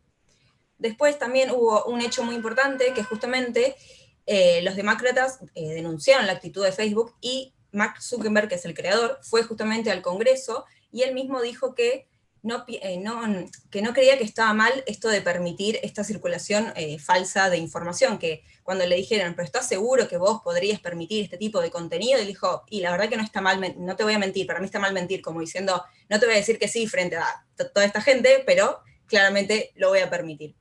Después también hubo un hecho muy importante, que justamente los demócratas denunciaron la actitud de Facebook, y Mark Zuckerberg, que es el creador, fue justamente al Congreso, y él mismo dijo que no creía que estaba mal esto de permitir esta circulación falsa de información, que cuando le dijeron, pero ¿estás seguro que vos podrías permitir este tipo de contenido? Él dijo, y la verdad que no está mal, no te voy a mentir, para mí está mal mentir, como diciendo, no te voy a decir que sí frente a toda esta gente, pero claramente lo voy a permitir.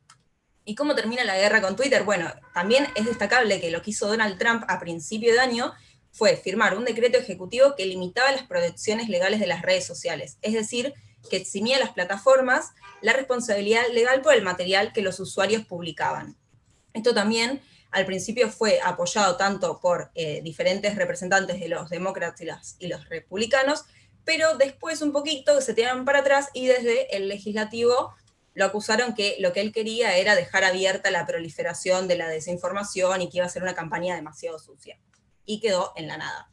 ¿Y cómo termina la guerra con Twitter? Bueno, también es destacable que lo que hizo Donald Trump a principio de año fue firmar un decreto ejecutivo que limitaba las protecciones legales de las redes sociales, es decir, que eximía a las plataformas la responsabilidad legal por el material que los usuarios publicaban. Esto también al principio fue apoyado tanto por diferentes representantes de los demócratas y los republicanos, pero después un poquito se tiraron para atrás y desde el legislativo lo acusaron que lo que él quería era dejar abierta la proliferación de la desinformación y que iba a ser una campaña demasiado sucia. Y quedó en la nada.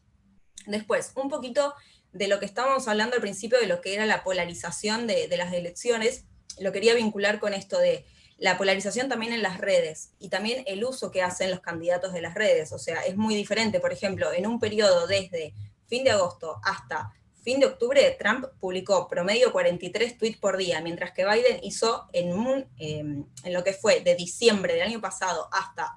Después, un poquito de lo que estábamos hablando al principio, de lo que era la polarización de las elecciones, lo quería vincular con esto de la polarización también en las redes, y también el uso que hacen los candidatos de las redes. O sea, es muy diferente. Por ejemplo, en un periodo desde fin de agosto hasta fin de octubre, Trump publicó promedio 43 tweets por día, mientras que Biden hizo en lo que fue de diciembre del año pasado hasta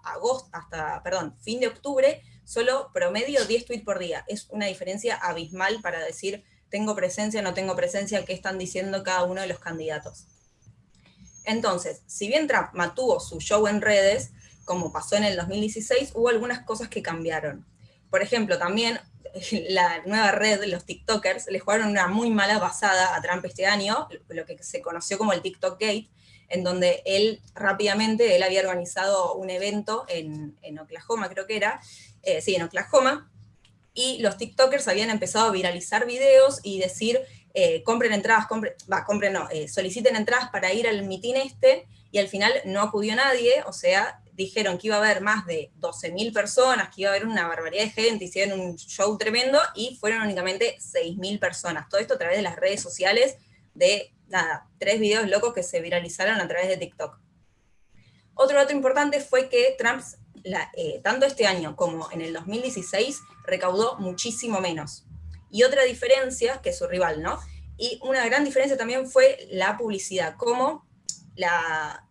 fin de octubre, solo promedio 10 tweets por día. Es una diferencia abismal para decir, tengo presencia, no tengo presencia, qué están diciendo cada uno de los candidatos. Entonces, si bien Trump mantuvo su show en redes, como pasó en el 2016, hubo algunas cosas que cambiaron. Por ejemplo, también la nueva red de los TikTokers le jugaron una muy mala pasada a Trump este año, lo que se conoció como el TikTok Gate, en donde él había organizado un evento en Oklahoma, creo que era, en Oklahoma, y los TikTokers habían empezado a viralizar videos y decir, soliciten entradas para ir al mitin y al final no acudió nadie. O sea, dijeron que iba a haber más de 12.000 personas, que iba a haber una barbaridad de gente, hicieron un show tremendo, y fueron únicamente 6.000 personas. Todo esto a través de las redes sociales de nada, 3 videos locos que se viralizaron a través de TikTok. Otro dato importante fue que Trump, tanto este año como en el 2016, recaudó muchísimo menos. Y otra diferencia, que es su rival, ¿no? Y una gran diferencia también fue la publicidad, como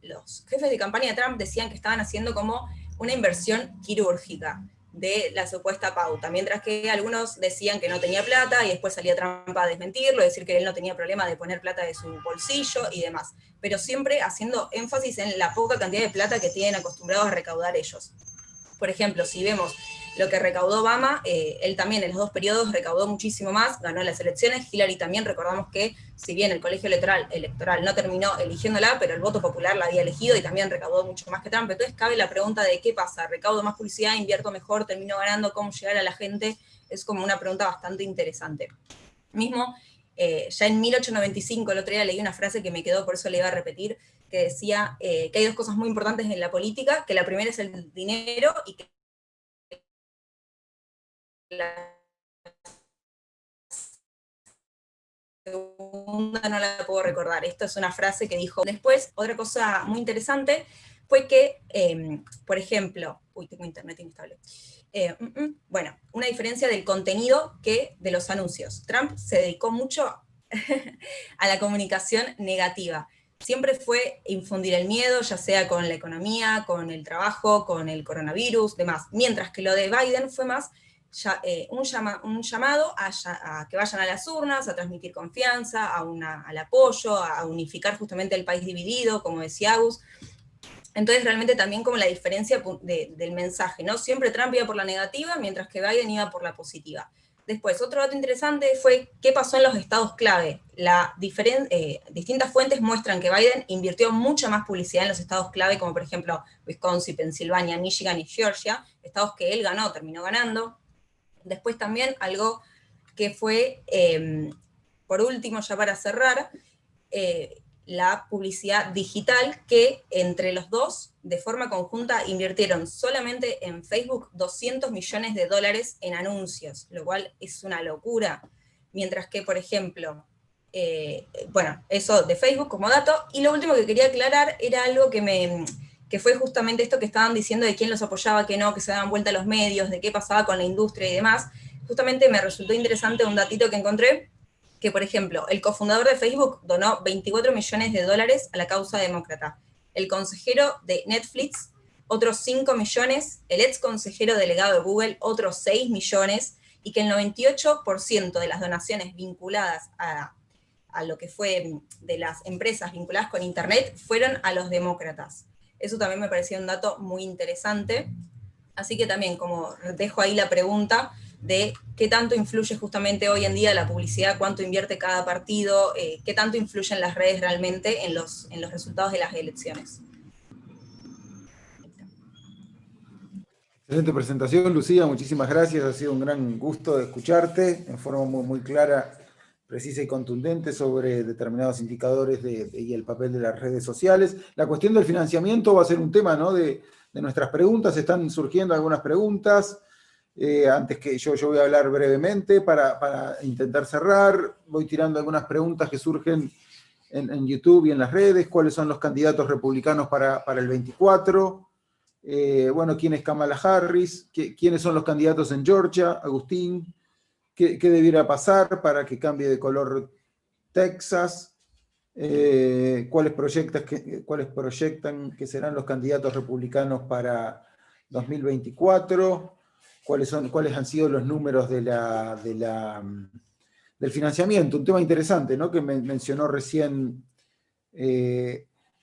los jefes de campaña de Trump decían que estaban haciendo como una inversión quirúrgica de la supuesta pauta, mientras que algunos decían que no tenía plata y después salía Trump a desmentirlo, decir que él no tenía problema de poner plata de su bolsillo y demás, pero siempre haciendo énfasis en la poca cantidad de plata que tienen acostumbrados a recaudar ellos. Por ejemplo, si vemos lo que recaudó Obama, él también en los 2 periodos recaudó muchísimo más, ganó las elecciones. Hillary también, recordamos que si bien el colegio electoral no terminó eligiéndola, pero el voto popular la había elegido y también recaudó mucho más que Trump. Entonces cabe la pregunta de qué pasa, recaudo más publicidad, invierto mejor, termino ganando, cómo llegar a la gente, es como una pregunta bastante interesante. Mismo, ya en 1895, el otro día leí una frase que me quedó, por eso le iba a repetir, que decía que hay 2 cosas muy importantes en la política, que la primera es el dinero y que la segunda no la puedo recordar. Esto es una frase que dijo. Después, otra cosa muy interesante fue que, por ejemplo, tengo internet inestable. Bueno, una diferencia del contenido que de los anuncios. Trump se dedicó mucho a la comunicación negativa. Siempre fue infundir el miedo, ya sea con la economía, con el trabajo, con el coronavirus, demás. Mientras que lo de Biden fue más un llamado a que vayan a las urnas, a transmitir confianza, al apoyo, a unificar justamente el país dividido, como decía Agus. Entonces realmente también como la diferencia del mensaje, ¿no? Siempre Trump iba por la negativa, mientras que Biden iba por la positiva. Después, otro dato interesante fue qué pasó en los estados clave. Distintas fuentes muestran que Biden invirtió mucha más publicidad en los estados clave, como por ejemplo Wisconsin, Pensilvania, Michigan y Georgia, estados que él terminó ganando. Después también algo que fue, por último, ya para cerrar, la publicidad digital, que entre los dos, de forma conjunta, invirtieron solamente en Facebook $200 millones en anuncios, lo cual es una locura. Mientras que, por ejemplo, bueno, eso de Facebook como dato. Y lo último que quería aclarar era algo que fue justamente esto que estaban diciendo de quién los apoyaba, que no, que se daban vuelta a los medios, de qué pasaba con la industria y demás. Justamente me resultó interesante un datito que encontré, que por ejemplo, el cofundador de Facebook donó $24 millones a la causa demócrata. El consejero de Netflix, otros 5 millones, el ex consejero delegado de Google, otros 6 millones, y que el 98% de las donaciones vinculadas a lo que fue de las empresas vinculadas con Internet fueron a los demócratas. Eso también me pareció un dato muy interesante. Así que también, como dejo ahí la pregunta de qué tanto influye justamente hoy en día la publicidad, cuánto invierte cada partido, qué tanto influyen las redes realmente en los resultados de las elecciones. Excelente presentación, Lucía, muchísimas gracias. Ha sido un gran gusto escucharte en forma muy, muy clara, precisa y contundente sobre determinados indicadores y el papel de las redes sociales. La cuestión del financiamiento va a ser un tema, ¿no?, de nuestras preguntas. Están surgiendo algunas preguntas. Antes que yo voy a hablar brevemente para intentar cerrar. Voy tirando algunas preguntas que surgen en YouTube y en las redes. ¿Cuáles son los candidatos republicanos para el 24? Bueno, ¿quién es Kamala Harris? ¿Quiénes son los candidatos en Georgia? Agustín, ¿qué debiera pasar para que cambie de color Texas? ¿Cuáles proyectan que serán los candidatos republicanos para 2024? ¿Cuáles han sido los números del financiamiento? Un tema interesante, ¿no?, que mencionó recién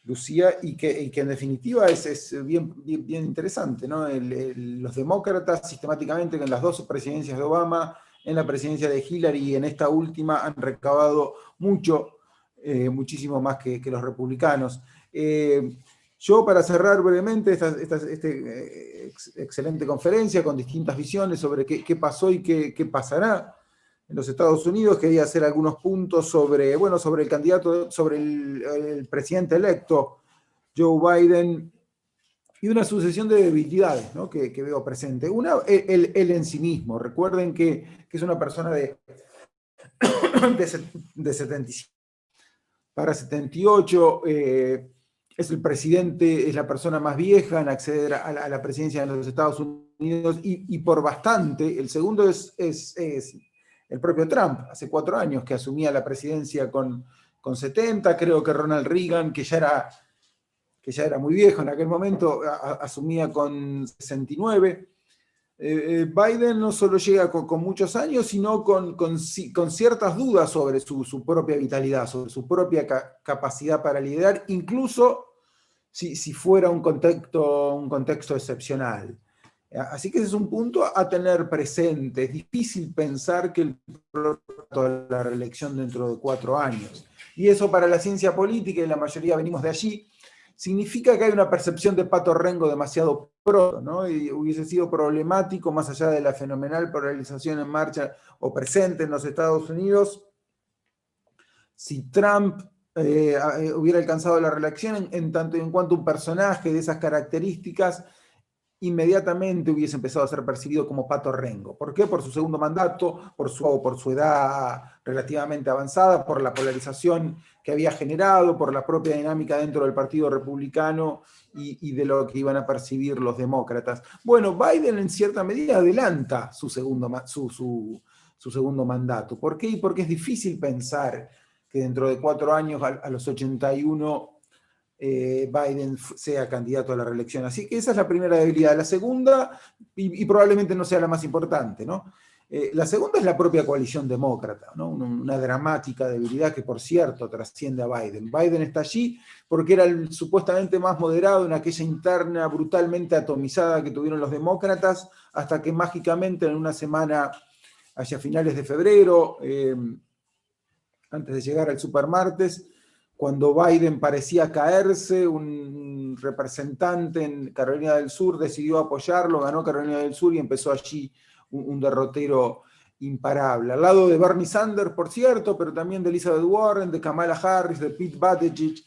Lucía, y que en definitiva es bien interesante, ¿no? Los demócratas sistemáticamente en las 2 presidencias de Obama, en la presidencia de Hillary y en esta última han recabado muchísimo más que los republicanos. Yo, para cerrar brevemente esta excelente conferencia con distintas visiones sobre qué pasó y qué pasará en los Estados Unidos, quería hacer algunos puntos sobre el candidato, sobre el presidente electo, Joe Biden, y una sucesión de debilidades, ¿no?, que veo presente. Una, él en sí mismo. Recuerden que es una persona de 75. para 78, es el presidente, es la persona más vieja en acceder a la presidencia de los Estados Unidos, y por bastante. El segundo es el propio Trump, hace 4 años que asumía la presidencia con 70, creo que Ronald Reagan, que ya era muy viejo en aquel momento, asumía con 69. Biden no solo llega con muchos años, sino con ciertas dudas sobre su propia vitalidad, sobre su propia capacidad para liderar, incluso si fuera un contexto excepcional. Así que ese es un punto a tener presente. Es difícil pensar que la reelección dentro de 4 años. Y eso para la ciencia política, y la mayoría venimos de allí, significa que hay una percepción de Pato Rengo demasiado pronto, ¿no? Y hubiese sido problemático, más allá de la fenomenal polarización en marcha o presente en los Estados Unidos, si Trump hubiera alcanzado la reelección, en tanto y en cuanto un personaje de esas características inmediatamente hubiese empezado a ser percibido como Pato Rengo. ¿Por qué? Por su segundo mandato, por su edad relativamente avanzada, por la polarización que había generado, por la propia dinámica dentro del Partido Republicano y de lo que iban a percibir los demócratas. Bueno, Biden en cierta medida adelanta su segundo mandato. ¿Por qué? Porque es difícil pensar que dentro de 4 años, a los 81, Biden sea candidato a la reelección. Así que esa es la primera debilidad. La segunda, y probablemente no sea la más importante, ¿no? La segunda es la propia coalición demócrata, ¿no? Una dramática debilidad que, por cierto, trasciende a Biden. Biden está allí porque era el supuestamente más moderado en aquella interna brutalmente atomizada que tuvieron los demócratas, hasta que mágicamente en una semana, hacia finales de febrero, antes de llegar al supermartes, cuando Biden parecía caerse, un representante en Carolina del Sur decidió apoyarlo, ganó Carolina del Sur y empezó allí un derrotero imparable. Al lado de Bernie Sanders, por cierto, pero también de Elizabeth Warren, de Kamala Harris, de Pete Buttigieg,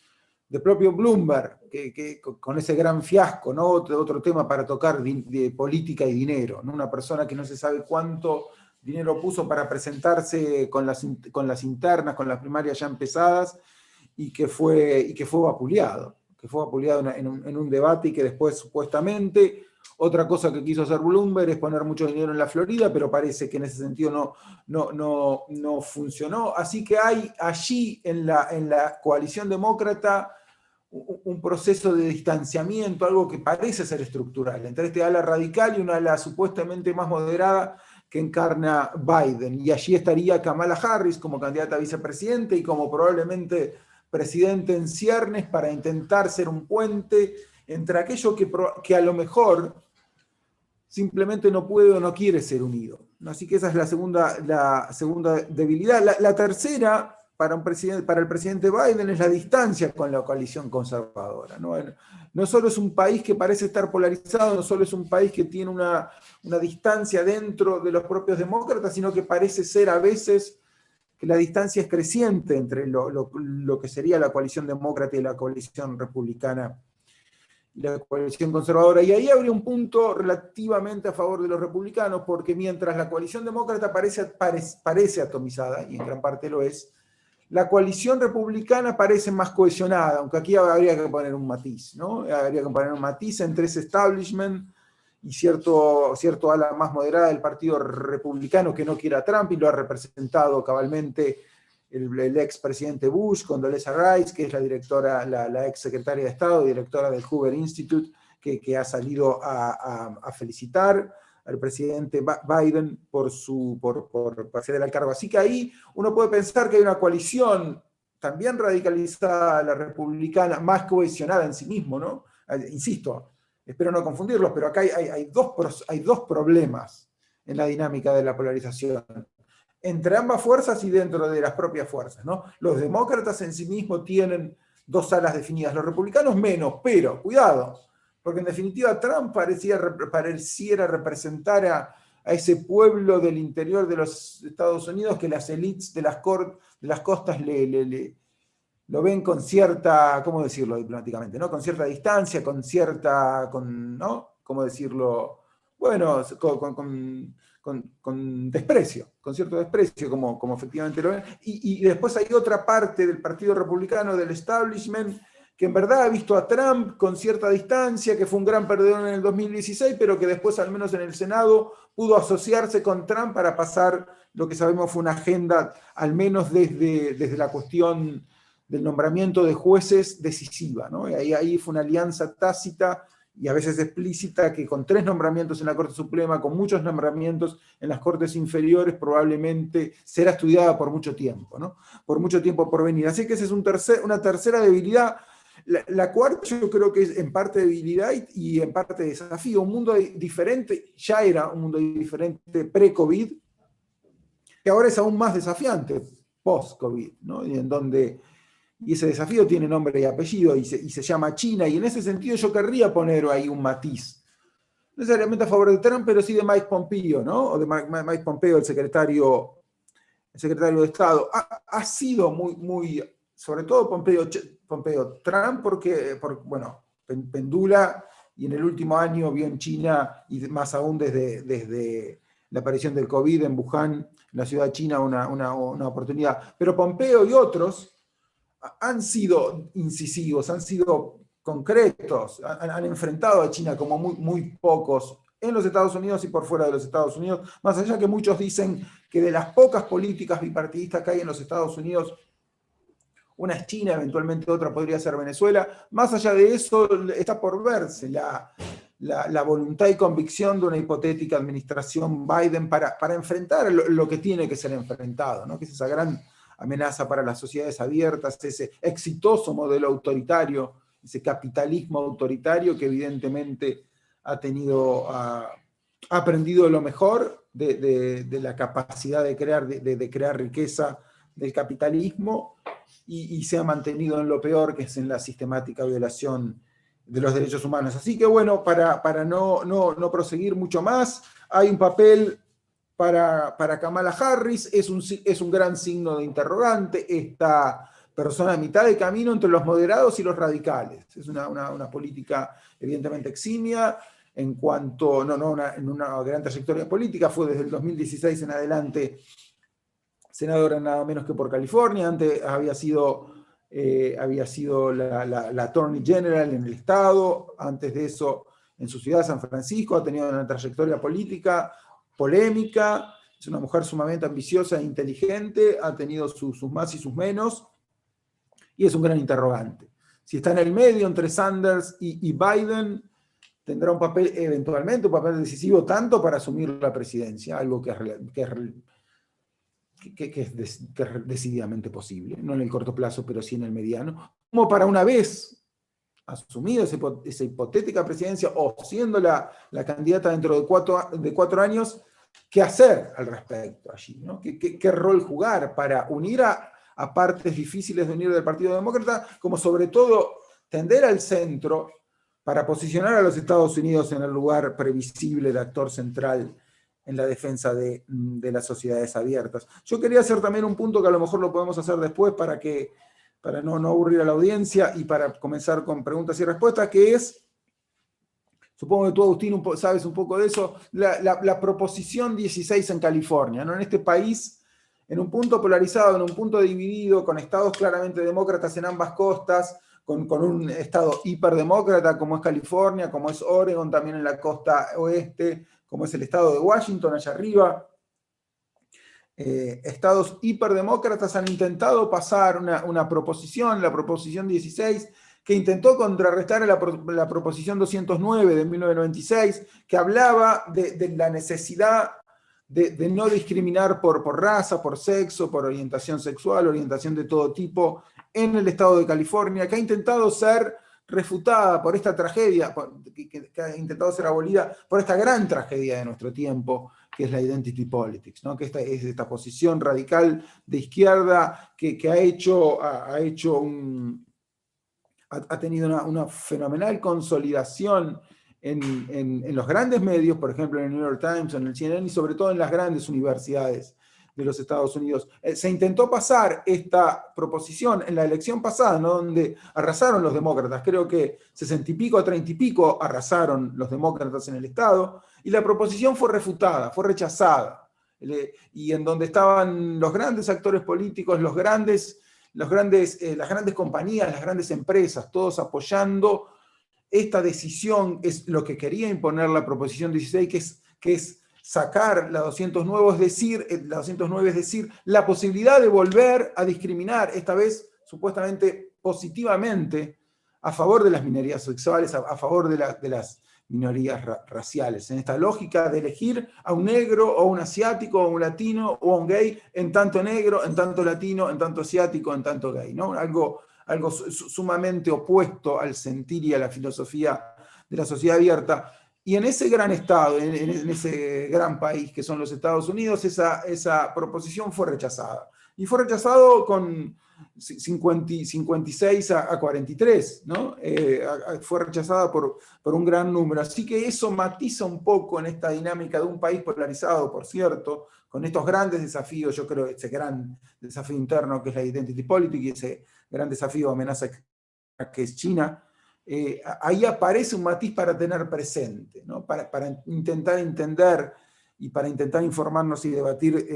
de propio Bloomberg, que con ese gran fiasco, ¿no? Otro tema para tocar de política y dinero, ¿no? Una persona que no se sabe cuánto dinero puso para presentarse con las internas, con las primarias ya empezadas, y que fue vapuleado en un debate, y que después supuestamente otra cosa que quiso hacer Bloomberg es poner mucho dinero en la Florida, pero parece que en ese sentido no funcionó. Así que hay allí en la coalición demócrata un proceso de distanciamiento, algo que parece ser estructural, entre este ala radical y una ala supuestamente más moderada que encarna Biden. Y allí estaría Kamala Harris como candidata a vicepresidente y como probablemente presidente en ciernes, para intentar ser un puente entre aquello que a lo mejor simplemente no puede o no quiere ser unido. Así que esa es la segunda debilidad. La tercera, para el presidente Biden, es la distancia con la coalición conservadora. No solo es un país que parece estar polarizado, no solo es un país que tiene una distancia dentro de los propios demócratas, sino que parece ser a veces que la distancia es creciente entre lo que sería la coalición demócrata y la coalición republicana y la coalición conservadora. Y ahí habría un punto relativamente a favor de los republicanos, porque mientras la coalición demócrata parece atomizada, y en gran parte lo es, la coalición republicana parece más cohesionada, aunque aquí habría que poner un matiz, ¿no? Habría que poner un matiz entre ese establishment y cierto ala más moderada del Partido Republicano que no quiere a Trump, y lo ha representado cabalmente el expresidente Bush, Condoleezza Rice, que es la ex secretaria de Estado, directora del Hoover Institute, que ha salido a felicitar al presidente Biden por acceder al cargo. Así que ahí uno puede pensar que hay una coalición también radicalizada, la republicana, más cohesionada en sí mismo, ¿no? Insisto, espero no confundirlos, pero acá hay dos problemas en la dinámica de la polarización, entre ambas fuerzas y dentro de las propias fuerzas, ¿no? Los demócratas en sí mismos tienen 2 alas definidas, los republicanos menos, pero cuidado, porque en definitiva Trump pareciera representar a ese pueblo del interior de los Estados Unidos que las élites de las costas lo ven con cierta, ¿cómo decirlo diplomáticamente?, ¿no? Con cierta distancia, ¿no? ¿Cómo decirlo? Bueno, con desprecio, con cierto desprecio, como efectivamente lo ven. Y después hay otra parte del Partido Republicano, del establishment, que en verdad ha visto a Trump con cierta distancia, que fue un gran perdedor en el 2016, pero que después, al menos en el Senado, pudo asociarse con Trump para pasar lo que sabemos fue una agenda, al menos desde la cuestión del nombramiento de jueces, decisiva, ¿no? Y ahí fue una alianza tácita y a veces explícita, que con 3 nombramientos en la Corte Suprema, con muchos nombramientos en las Cortes inferiores, probablemente será estudiada por mucho tiempo, ¿no? Por mucho tiempo por venir. Así que esa es una tercera debilidad. La cuarta yo creo que es en parte debilidad y en parte desafío. Un mundo diferente, ya era un mundo diferente pre-COVID, que ahora es aún más desafiante post-COVID, ¿no? Y ese desafío tiene nombre y apellido y se llama China, y en ese sentido yo querría poner ahí un matiz, no necesariamente a favor de Trump, pero sí de Mike Pompeo, ¿no? O de Mike Pompeo, el secretario de Estado. Ha sido muy, sobre todo Pompeo, Trump, porque pendula, y en el último año vio en China, y más aún desde la aparición del COVID en Wuhan, en la ciudad china, una oportunidad. Pero Pompeo y otros han sido incisivos, han sido concretos, han enfrentado a China como muy pocos en los Estados Unidos y por fuera de los Estados Unidos, más allá que muchos dicen que de las pocas políticas bipartidistas que hay en los Estados Unidos, una es China, eventualmente otra podría ser Venezuela. Más allá de eso, está por verse la voluntad y convicción de una hipotética administración Biden para enfrentar lo que tiene que ser enfrentado, ¿no? Que es esa gran amenaza para las sociedades abiertas, ese exitoso modelo autoritario, ese capitalismo autoritario que evidentemente ha aprendido lo mejor de la capacidad de crear riqueza del capitalismo, y se ha mantenido en lo peor, que es en la sistemática violación de los derechos humanos. Así que bueno, para no proseguir mucho más, hay un papel para Kamala Harris, es un gran signo de interrogante, esta persona a mitad de camino entre los moderados y los radicales. Es una política evidentemente eximia, en cuanto, en una gran trayectoria política, fue desde el 2016 en adelante senadora nada menos que por California, antes había sido la Attorney General en el estado, antes de eso en su ciudad, San Francisco, ha tenido una trayectoria política polémica, es una mujer sumamente ambiciosa e inteligente, ha tenido sus más y sus menos, y es un gran interrogante. Si está en el medio entre Sanders y Biden, tendrá eventualmente un papel decisivo tanto para asumir la presidencia, algo que es decididamente posible, no en el corto plazo, pero sí en el mediano, como para una vez asumido esa hipotética presidencia, o siendo la candidata dentro de 4 años, ¿qué hacer al respecto allí, ¿no? ¿Qué rol jugar para unir a partes difíciles de unir del Partido Demócrata, como sobre todo tender al centro para posicionar a los Estados Unidos en el lugar previsible de actor central en la defensa de las sociedades abiertas? Yo quería hacer también un punto que a lo mejor lo podemos hacer después para no aburrir a la audiencia y para comenzar con preguntas y respuestas, que es, supongo que tú, Agustín, sabes un poco de eso, la proposición 16 en California, ¿no? En este país, en un punto polarizado, en un punto dividido, con estados claramente demócratas en ambas costas, con un estado hiperdemócrata como es California, como es Oregon también en la costa oeste, como es el estado de Washington allá arriba. Estados hiperdemócratas han intentado pasar una proposición, la proposición 16, que intentó contrarrestar la proposición 209 de 1996, que hablaba de la necesidad de no discriminar por raza, por sexo, por orientación sexual, orientación de todo tipo en el estado de California, que ha intentado ser refutada por esta tragedia, que ha intentado ser abolida por esta gran tragedia de nuestro tiempo, que es la identity politics, ¿no? Que es esta posición radical de izquierda que ha tenido una fenomenal consolidación en los grandes medios, por ejemplo en el New York Times, en el CNN, y sobre todo en las grandes universidades de los Estados Unidos. Se intentó pasar esta proposición en la elección pasada, ¿no? Donde arrasaron los demócratas, creo que 60 y pico a 30 y pico arrasaron los demócratas en el Estado, y la proposición fue refutada, fue rechazada. Y en donde estaban los grandes actores políticos, las grandes compañías, las grandes empresas, todos apoyando esta decisión, es lo que quería imponer la proposición 16, que es sacar la 209, es decir, la posibilidad de volver a discriminar, esta vez supuestamente positivamente, a favor de las minorías sexuales, a favor de las minorías raciales, en esta lógica de elegir a un negro o un asiático o un latino o a un gay en tanto negro, en tanto latino, en tanto asiático, en tanto gay, ¿no? Algo sumamente opuesto al sentir y a la filosofía de la sociedad abierta. Y en ese gran estado, en ese gran país que son los Estados Unidos, esa proposición fue rechazada. Y fue rechazado con 56 a 43, ¿no? Fue rechazada por un gran número. Así que eso matiza un poco en esta dinámica de un país polarizado, por cierto, con estos grandes desafíos, yo creo, ese gran desafío interno que es la identity politics y ese gran desafío o amenaza que es China. Ahí aparece un matiz para tener presente, ¿no? Para intentar entender y para intentar informarnos y debatir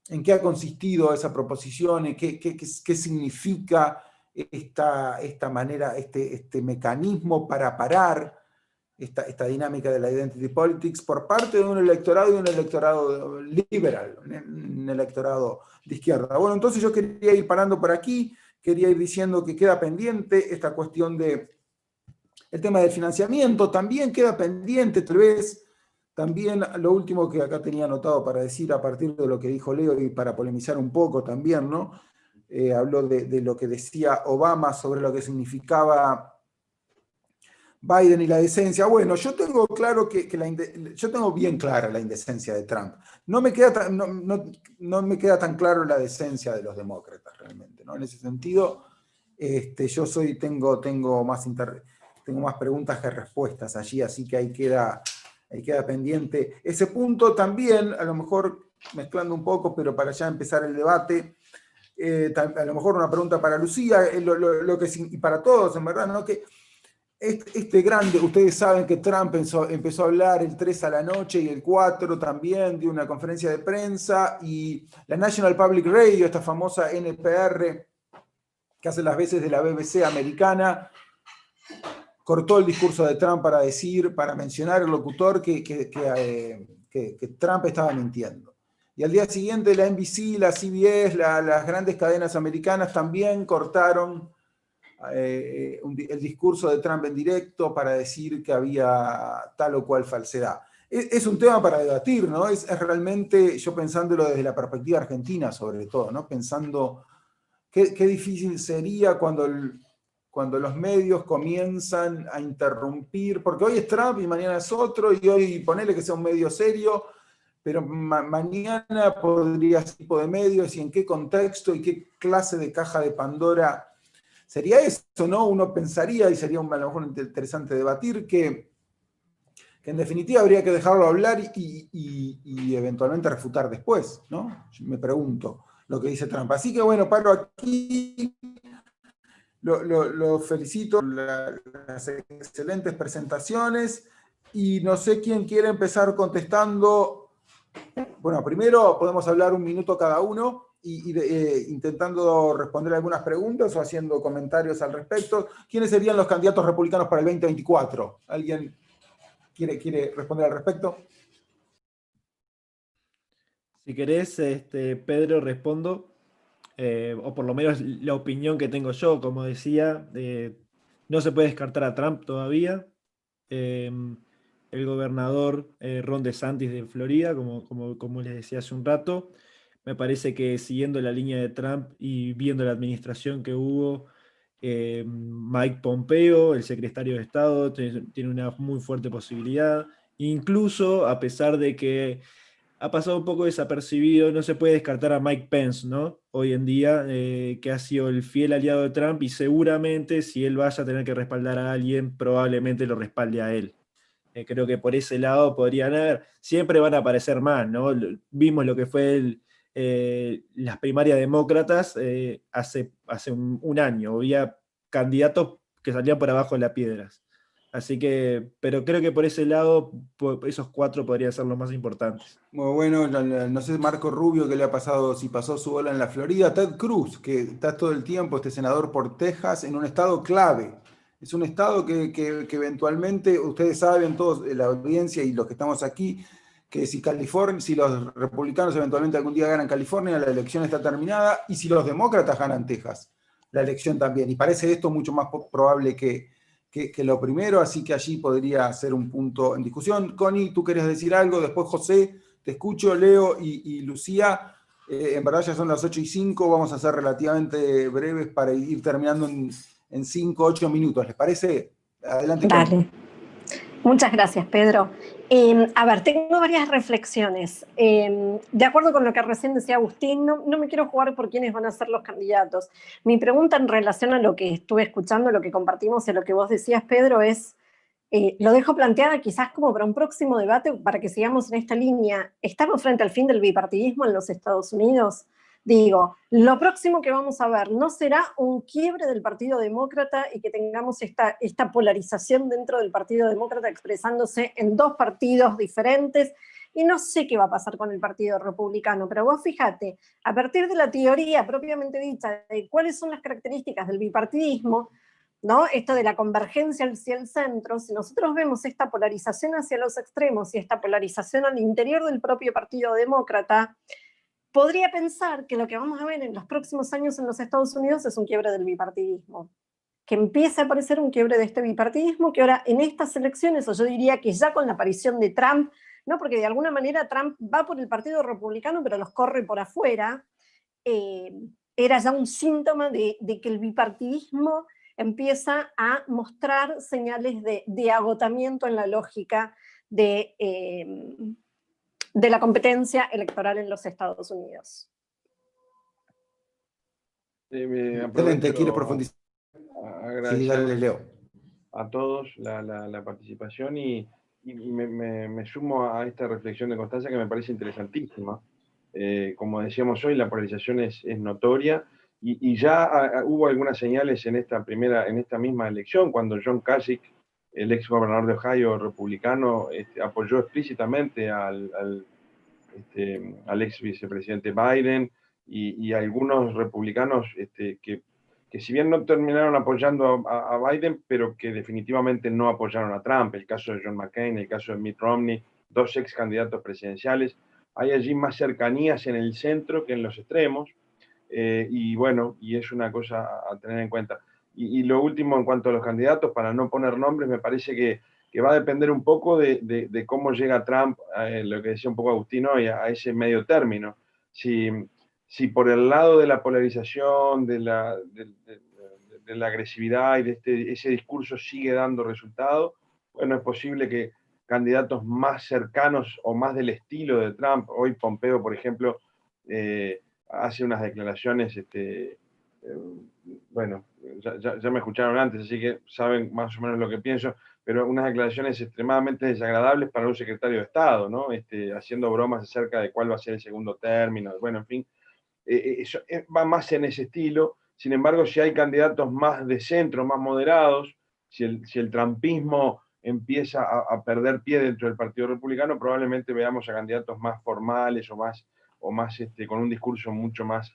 en qué ha consistido esa proposición, qué significa esta manera, este mecanismo para parar esta dinámica de la identity politics por parte de un electorado y un electorado liberal, un electorado de izquierda. Bueno, entonces yo quería ir parando por aquí. Quería ir diciendo que queda pendiente esta cuestión el tema del financiamiento, también queda pendiente, tal vez, también lo último que acá tenía anotado para decir a partir de lo que dijo Leo y para polemizar un poco también, ¿no? Habló de lo que decía Obama sobre lo que significaba Biden y la decencia. Bueno, yo tengo claro yo tengo bien clara la indecencia de Trump. No me queda tan claro la decencia de los demócratas realmente, ¿no? En ese sentido, yo tengo más preguntas que respuestas allí, así que ahí queda pendiente ese punto. También, a lo mejor mezclando un poco, pero para ya empezar el debate, a lo mejor una pregunta para Lucía, y para todos, en verdad, ¿no? Que ustedes saben que Trump empezó a hablar el 3 a la noche y el 4 también de una conferencia de prensa, y la National Public Radio, esta famosa NPR, que hace las veces de la BBC americana, cortó el discurso de Trump para mencionar al locutor que Trump estaba mintiendo. Y al día siguiente la NBC, la CBS, las grandes cadenas americanas también cortaron el discurso de Trump en directo para decir que había tal o cual falsedad. Es un tema para debatir, ¿no? Es realmente, yo pensándolo desde la perspectiva argentina sobre todo, ¿no? Pensando qué difícil sería cuando los medios comienzan a interrumpir, porque hoy es Trump y mañana es otro, y hoy ponele que sea un medio serio, pero mañana podría ser tipo de medios, y en qué contexto y qué clase de caja de Pandora sería eso, ¿no? Uno pensaría, y sería a lo mejor interesante debatir, que en definitiva habría que dejarlo hablar y eventualmente refutar después, ¿no? Yo me pregunto lo que dice Trump. Así que bueno, paro aquí. Lo felicito por las excelentes presentaciones, y no sé quién quiere empezar contestando. Bueno, primero podemos hablar un minuto cada uno, intentando responder algunas preguntas o haciendo comentarios al respecto. ¿Quiénes serían los candidatos republicanos para el 2024? ¿Alguien quiere responder al respecto? Si querés, Pedro, respondo, o por lo menos la opinión que tengo yo. Como decía, no se puede descartar a Trump todavía. El gobernador Ron DeSantis de Florida, como les decía hace un rato, me parece que siguiendo la línea de Trump y viendo la administración que hubo, Mike Pompeo, el secretario de Estado, tiene una muy fuerte posibilidad. Incluso, a pesar de que ha pasado un poco desapercibido, no se puede descartar a Mike Pence, ¿no? Hoy en día, que ha sido el fiel aliado de Trump, y seguramente si él vaya a tener que respaldar a alguien, probablemente lo respalde a él. Creo que por ese lado podrían haber, siempre van a aparecer más, ¿no? Vimos lo que fue las primarias demócratas hace un año, había candidatos que salían por abajo de las piedras. Así que, pero creo que por ese lado, esos 4 podrían ser los más importantes. Muy bueno, no sé Marco Rubio qué le ha pasado, si pasó su bola en la Florida. Ted Cruz, que está todo el tiempo, senador por Texas, en un estado clave. Es un estado que eventualmente, ustedes saben, todos, la audiencia y los que estamos aquí, que si los republicanos eventualmente algún día ganan California, la elección está terminada, y si los demócratas ganan Texas, la elección también. Y parece esto mucho más probable que lo primero, así que allí podría ser un punto en discusión. Connie, ¿tú querés decir algo? Después José, te escucho, Leo y Lucía. En verdad ya son las 8:05, vamos a ser relativamente breves para ir terminando en 5 o 8 minutos. ¿Les parece? Adelante, Connie. Dale. Muchas gracias, Pedro. A ver, tengo varias reflexiones. De acuerdo con lo que recién decía Agustín, no me quiero jugar por quiénes van a ser los candidatos. Mi pregunta en relación a lo que estuve escuchando, lo que compartimos y a lo que vos decías, Pedro, es, lo dejo planteada quizás como para un próximo debate, para que sigamos en esta línea. ¿Estamos frente al fin del bipartidismo en los Estados Unidos? Digo, lo próximo que vamos a ver, ¿no será un quiebre del Partido Demócrata y que tengamos esta polarización dentro del Partido Demócrata expresándose en 2 partidos diferentes? Y no sé qué va a pasar con el Partido Republicano, pero vos fíjate, a partir de la teoría propiamente dicha de cuáles son las características del bipartidismo, ¿no? Esto de la convergencia hacia el centro, si nosotros vemos esta polarización hacia los extremos y esta polarización al interior del propio Partido Demócrata, podría pensar que lo que vamos a ver en los próximos años en los Estados Unidos es un quiebre del bipartidismo. Que empiece a aparecer un quiebre de este bipartidismo, que ahora en estas elecciones, o yo diría que ya con la aparición de Trump, ¿no? Porque de alguna manera Trump va por el Partido Republicano, pero los corre por afuera, era ya un síntoma de que el bipartidismo empieza a mostrar señales de agotamiento en la lógica de la competencia electoral en los Estados Unidos. Excelente, ¿quiere profundizar? Sí, dale, Leo. A todos la participación y me sumo a esta reflexión de Constanza que me parece interesantísima. Como decíamos hoy, la polarización es notoria y ya hubo algunas señales en esta misma elección, cuando John Kasich, el ex gobernador de Ohio republicano, apoyó explícitamente al ex vicepresidente Biden y algunos republicanos que si bien no terminaron apoyando a Biden, pero que definitivamente no apoyaron a Trump. El caso de John McCain, el caso de Mitt Romney, 2 ex candidatos presidenciales. Hay allí más cercanías en el centro que en los extremos. Y bueno, y es una cosa a tener en cuenta. Y lo último en cuanto a los candidatos, para no poner nombres, me parece que va a depender un poco de cómo llega Trump, lo que decía un poco Agustín hoy, a ese medio término. Si por el lado de la polarización, de la agresividad y de ese discurso sigue dando resultado, bueno, es posible que candidatos más cercanos o más del estilo de Trump, hoy Pompeo, por ejemplo, hace unas declaraciones, bueno, ya me escucharon antes, así que saben más o menos lo que pienso, pero unas declaraciones extremadamente desagradables para un secretario de Estado, ¿no? Haciendo bromas acerca de cuál va a ser el segundo término, bueno, en fin, eso va más en ese estilo. Sin embargo, si hay candidatos más de centro, más moderados, si el trumpismo empieza a perder pie dentro del Partido Republicano, probablemente veamos a candidatos más formales o más con un discurso mucho más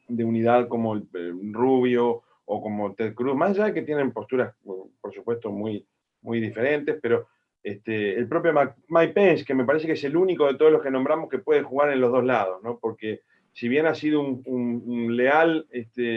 de unidad como el Rubio o como Ted Cruz, más allá de que tienen posturas, por supuesto, muy, muy diferentes, pero el propio Mike Pence, que me parece que es el único de todos los que nombramos que puede jugar en los dos lados, ¿no? Porque si bien ha sido un leal,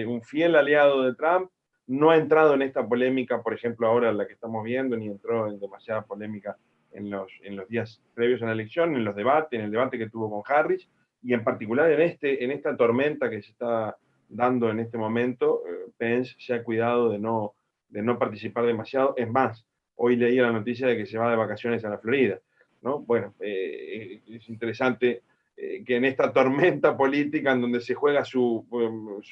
un fiel aliado de Trump, no ha entrado en esta polémica, por ejemplo, ahora la que estamos viendo, ni entró en demasiada polémica en los días previos a la elección, en el debate que tuvo con Harris, y en particular en esta tormenta que se está dando en este momento, Pence se ha cuidado de no participar demasiado. Es más, hoy leí la noticia de que se va de vacaciones a la Florida, ¿no? Bueno, es interesante que en esta tormenta política en donde se juega su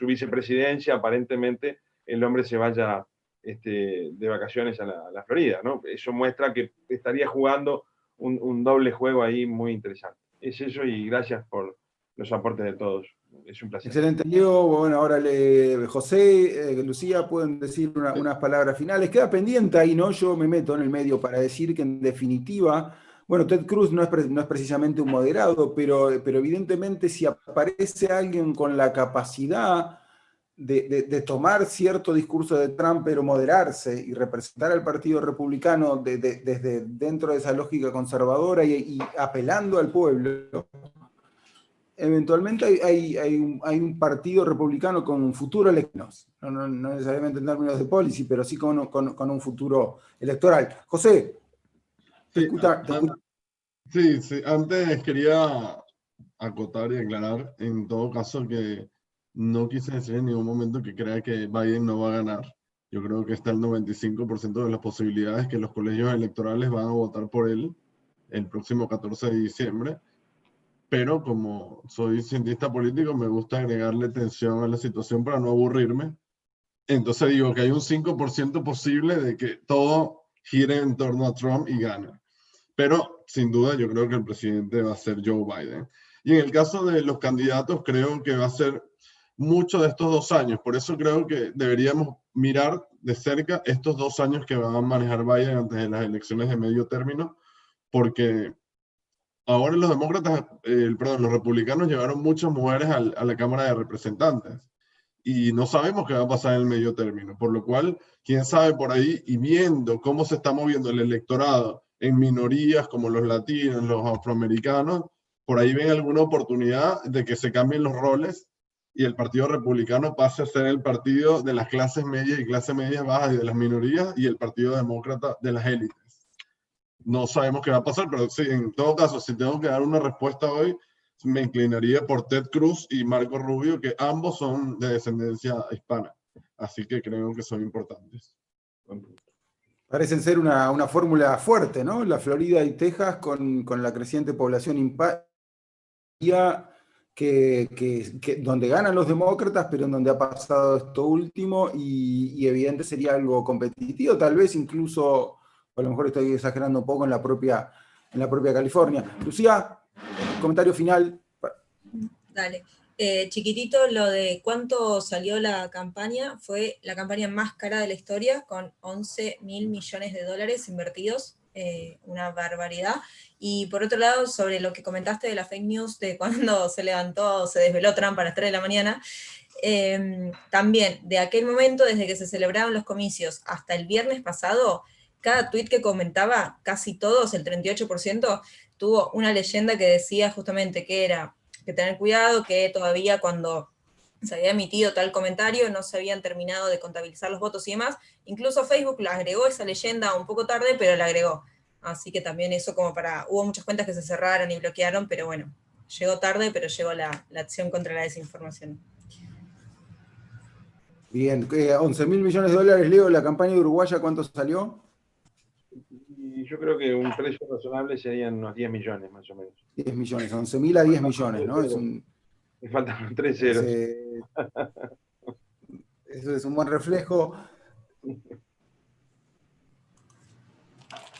vicepresidencia, aparentemente el hombre se vaya de vacaciones a la Florida, ¿no? Eso muestra que estaría jugando un doble juego ahí muy interesante. Es eso, y gracias por los aportes de todos. Es un placer. Excelente, Diego. Bueno, ahora José, Lucía, pueden decir unas palabras finales. Queda pendiente ahí, ¿no? Yo me meto en el medio para decir que, en definitiva, bueno, Ted Cruz no es precisamente un moderado, pero evidentemente si aparece alguien con la capacidad de tomar cierto discurso de Trump, pero moderarse y representar al Partido Republicano desde dentro de esa lógica conservadora y apelando al pueblo, eventualmente hay un partido republicano con un futuro electoral, no necesariamente en términos de policy, pero sí con un futuro electoral. José, Sí, sí, antes quería acotar y aclarar, en todo caso, que no quise decir en ningún momento que crea que Biden no va a ganar. Yo creo que está el 95% de las posibilidades que los colegios electorales van a votar por él el próximo 14 de diciembre. Pero como soy cientista político, me gusta agregarle tensión a la situación para no aburrirme. Entonces digo que hay un 5% posible de que todo gire en torno a Trump y gane. Pero sin duda yo creo que el presidente va a ser Joe Biden. Y en el caso de los candidatos, creo que va a ser mucho de estos 2 años. Por eso creo que deberíamos mirar de cerca estos 2 años que van a manejar Biden antes de las elecciones de medio término, porque ahora los demócratas, los republicanos llevaron muchas mujeres a la Cámara de Representantes y no sabemos qué va a pasar en el medio término, por lo cual, quién sabe por ahí, y viendo cómo se está moviendo el electorado en minorías como los latinos, los afroamericanos, por ahí ven alguna oportunidad de que se cambien los roles y el Partido Republicano pase a ser el partido de las clases medias y clases medias bajas y de las minorías, y el Partido Demócrata de las élites. No sabemos qué va a pasar, pero sí, en todo caso, si tengo que dar una respuesta hoy, me inclinaría por Ted Cruz y Marco Rubio, que ambos son de descendencia hispana. Así que creo que son importantes. Parecen ser una fórmula fuerte, ¿no? La Florida y Texas con la creciente población donde ganan los demócratas, pero en donde ha pasado esto último, y evidente sería algo competitivo, tal vez incluso, a lo mejor estoy exagerando un poco, en la propia California. Lucía, comentario final. Dale. Chiquitito, lo de cuánto salió la campaña, fue la campaña más cara de la historia, con 11.000 millones de dólares invertidos, una barbaridad. Y por otro lado, sobre lo que comentaste de la fake news, de cuando se desveló Trump a las 3 de la mañana, también de aquel momento, desde que se celebraron los comicios hasta el viernes pasado, cada tweet que comentaba, casi todos, el 38%, tuvo una leyenda que decía justamente que era que tener cuidado, que todavía cuando se había emitido tal comentario no se habían terminado de contabilizar los votos y demás. Incluso Facebook la agregó esa leyenda un poco tarde, pero la agregó. Así que también eso hubo muchas cuentas que se cerraron y bloquearon, pero bueno, llegó tarde, pero llegó la acción contra la desinformación. Bien, 11.000 millones de dólares, Leo, la campaña de Uruguaya, ¿cuánto salió? Y yo creo que un precio razonable serían unos 10 millones, más o menos. 10 millones, 11.000 a 10 millones, ¿no? Me faltan 3 ceros. Eso es un buen reflejo.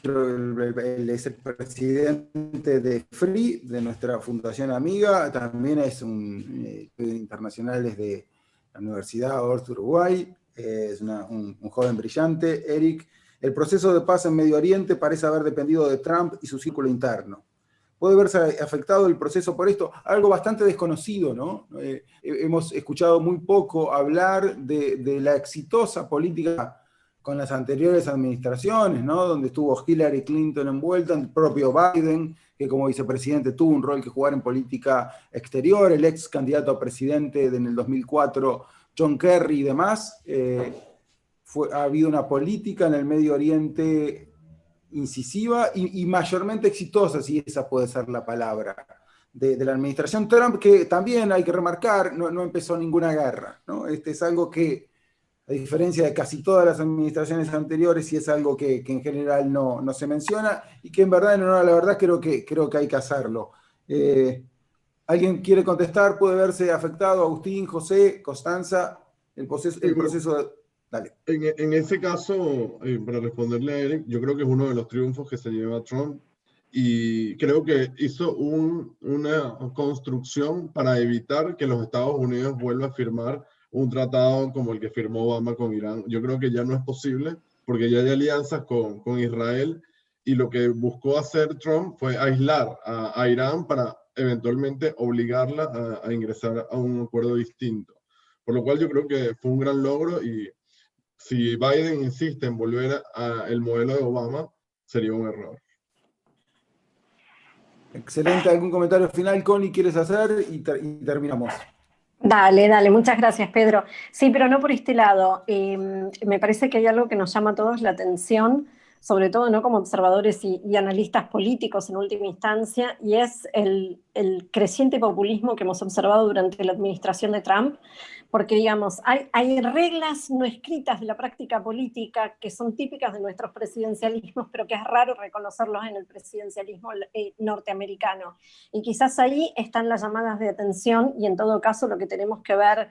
Él es el presidente de FREE, de nuestra fundación amiga, también es un internacional desde la Universidad Oort Uruguay, es un joven brillante. Eric, el proceso de paz en Medio Oriente parece haber dependido de Trump y su círculo interno. ¿Puede verse afectado el proceso por esto? Algo bastante desconocido, ¿no? Hemos escuchado muy poco hablar de la exitosa política con las anteriores administraciones, ¿no? Donde estuvo Hillary Clinton envuelta, el propio Biden, que como vicepresidente tuvo un rol que jugar en política exterior, el ex candidato a presidente en el 2004, John Kerry y demás. Ha habido una política en el Medio Oriente incisiva y mayormente exitosa, si esa puede ser la palabra, de la administración Trump, que también hay que remarcar, no empezó ninguna guerra, ¿no? Es algo que, a diferencia de casi todas las administraciones anteriores, sí es algo que en general no se menciona, y que en verdad, en honor a la verdad, creo que hay que hacerlo. ¿Alguien quiere contestar? ¿Puede verse afectado? Agustín, José, Constanza, el proceso de... Dale. En ese caso, para responderle a Eric, yo creo que es uno de los triunfos que se lleva Trump y creo que hizo una construcción para evitar que los Estados Unidos vuelvan a firmar un tratado como el que firmó Obama con Irán. Yo creo que ya no es posible porque ya hay alianzas con Israel y lo que buscó hacer Trump fue aislar a Irán para eventualmente obligarla a ingresar a un acuerdo distinto. Por lo cual yo creo que fue un gran logro y si Biden insiste en volver al modelo de Obama, sería un error. Excelente. ¿Algún comentario final, Connie, quieres hacer? Y terminamos. Dale, dale, muchas gracias, Pedro. Sí, pero no por este lado. Me parece que hay algo que nos llama a todos la atención, sobre todo ¿no? como observadores y analistas políticos en última instancia, y es el creciente populismo que hemos observado durante la administración de Trump, porque digamos, hay reglas no escritas de la práctica política que son típicas de nuestros presidencialismos, pero que es raro reconocerlos en el presidencialismo norteamericano. Y quizás ahí están las llamadas de atención y en todo caso lo que tenemos que ver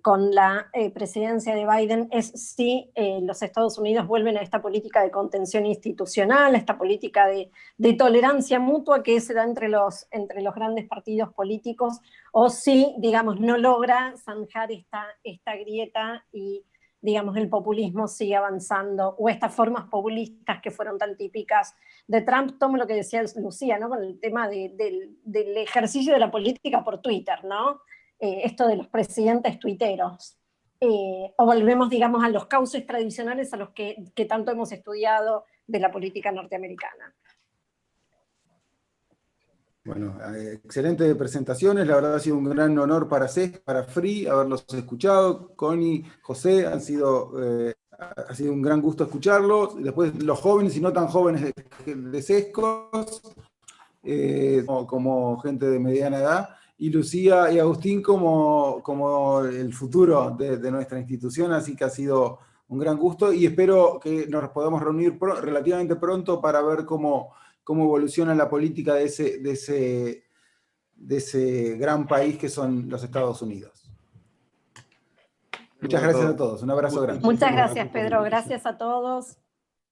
con la presidencia de Biden es si los Estados Unidos vuelven a esta política de contención institucional, a esta política de tolerancia mutua que se da entre los grandes partidos políticos, o si, digamos, no logra zanjar esta grieta y, digamos, el populismo sigue avanzando, o estas formas populistas que fueron tan típicas de Trump. Tomo lo que decía Lucía, ¿no? Con el tema del ejercicio de la política por Twitter, ¿no? Esto de los presidentes tuiteros. O volvemos, digamos, a los cauces tradicionales a los que tanto hemos estudiado de la política norteamericana. Bueno, excelentes presentaciones, la verdad ha sido un gran honor para CESC, para FRI, haberlos escuchado. Connie, José, ha sido un gran gusto escucharlos. Después los jóvenes y no tan jóvenes de CESCOS, como gente de mediana edad, y Lucía y Agustín como el futuro de nuestra institución, así que ha sido un gran gusto y espero que nos podamos reunir relativamente pronto para ver cómo evoluciona la política de ese gran país que son los Estados Unidos. Muchas gracias a todos, un abrazo grande. Muchas gracias, Pedro, gracias a todos.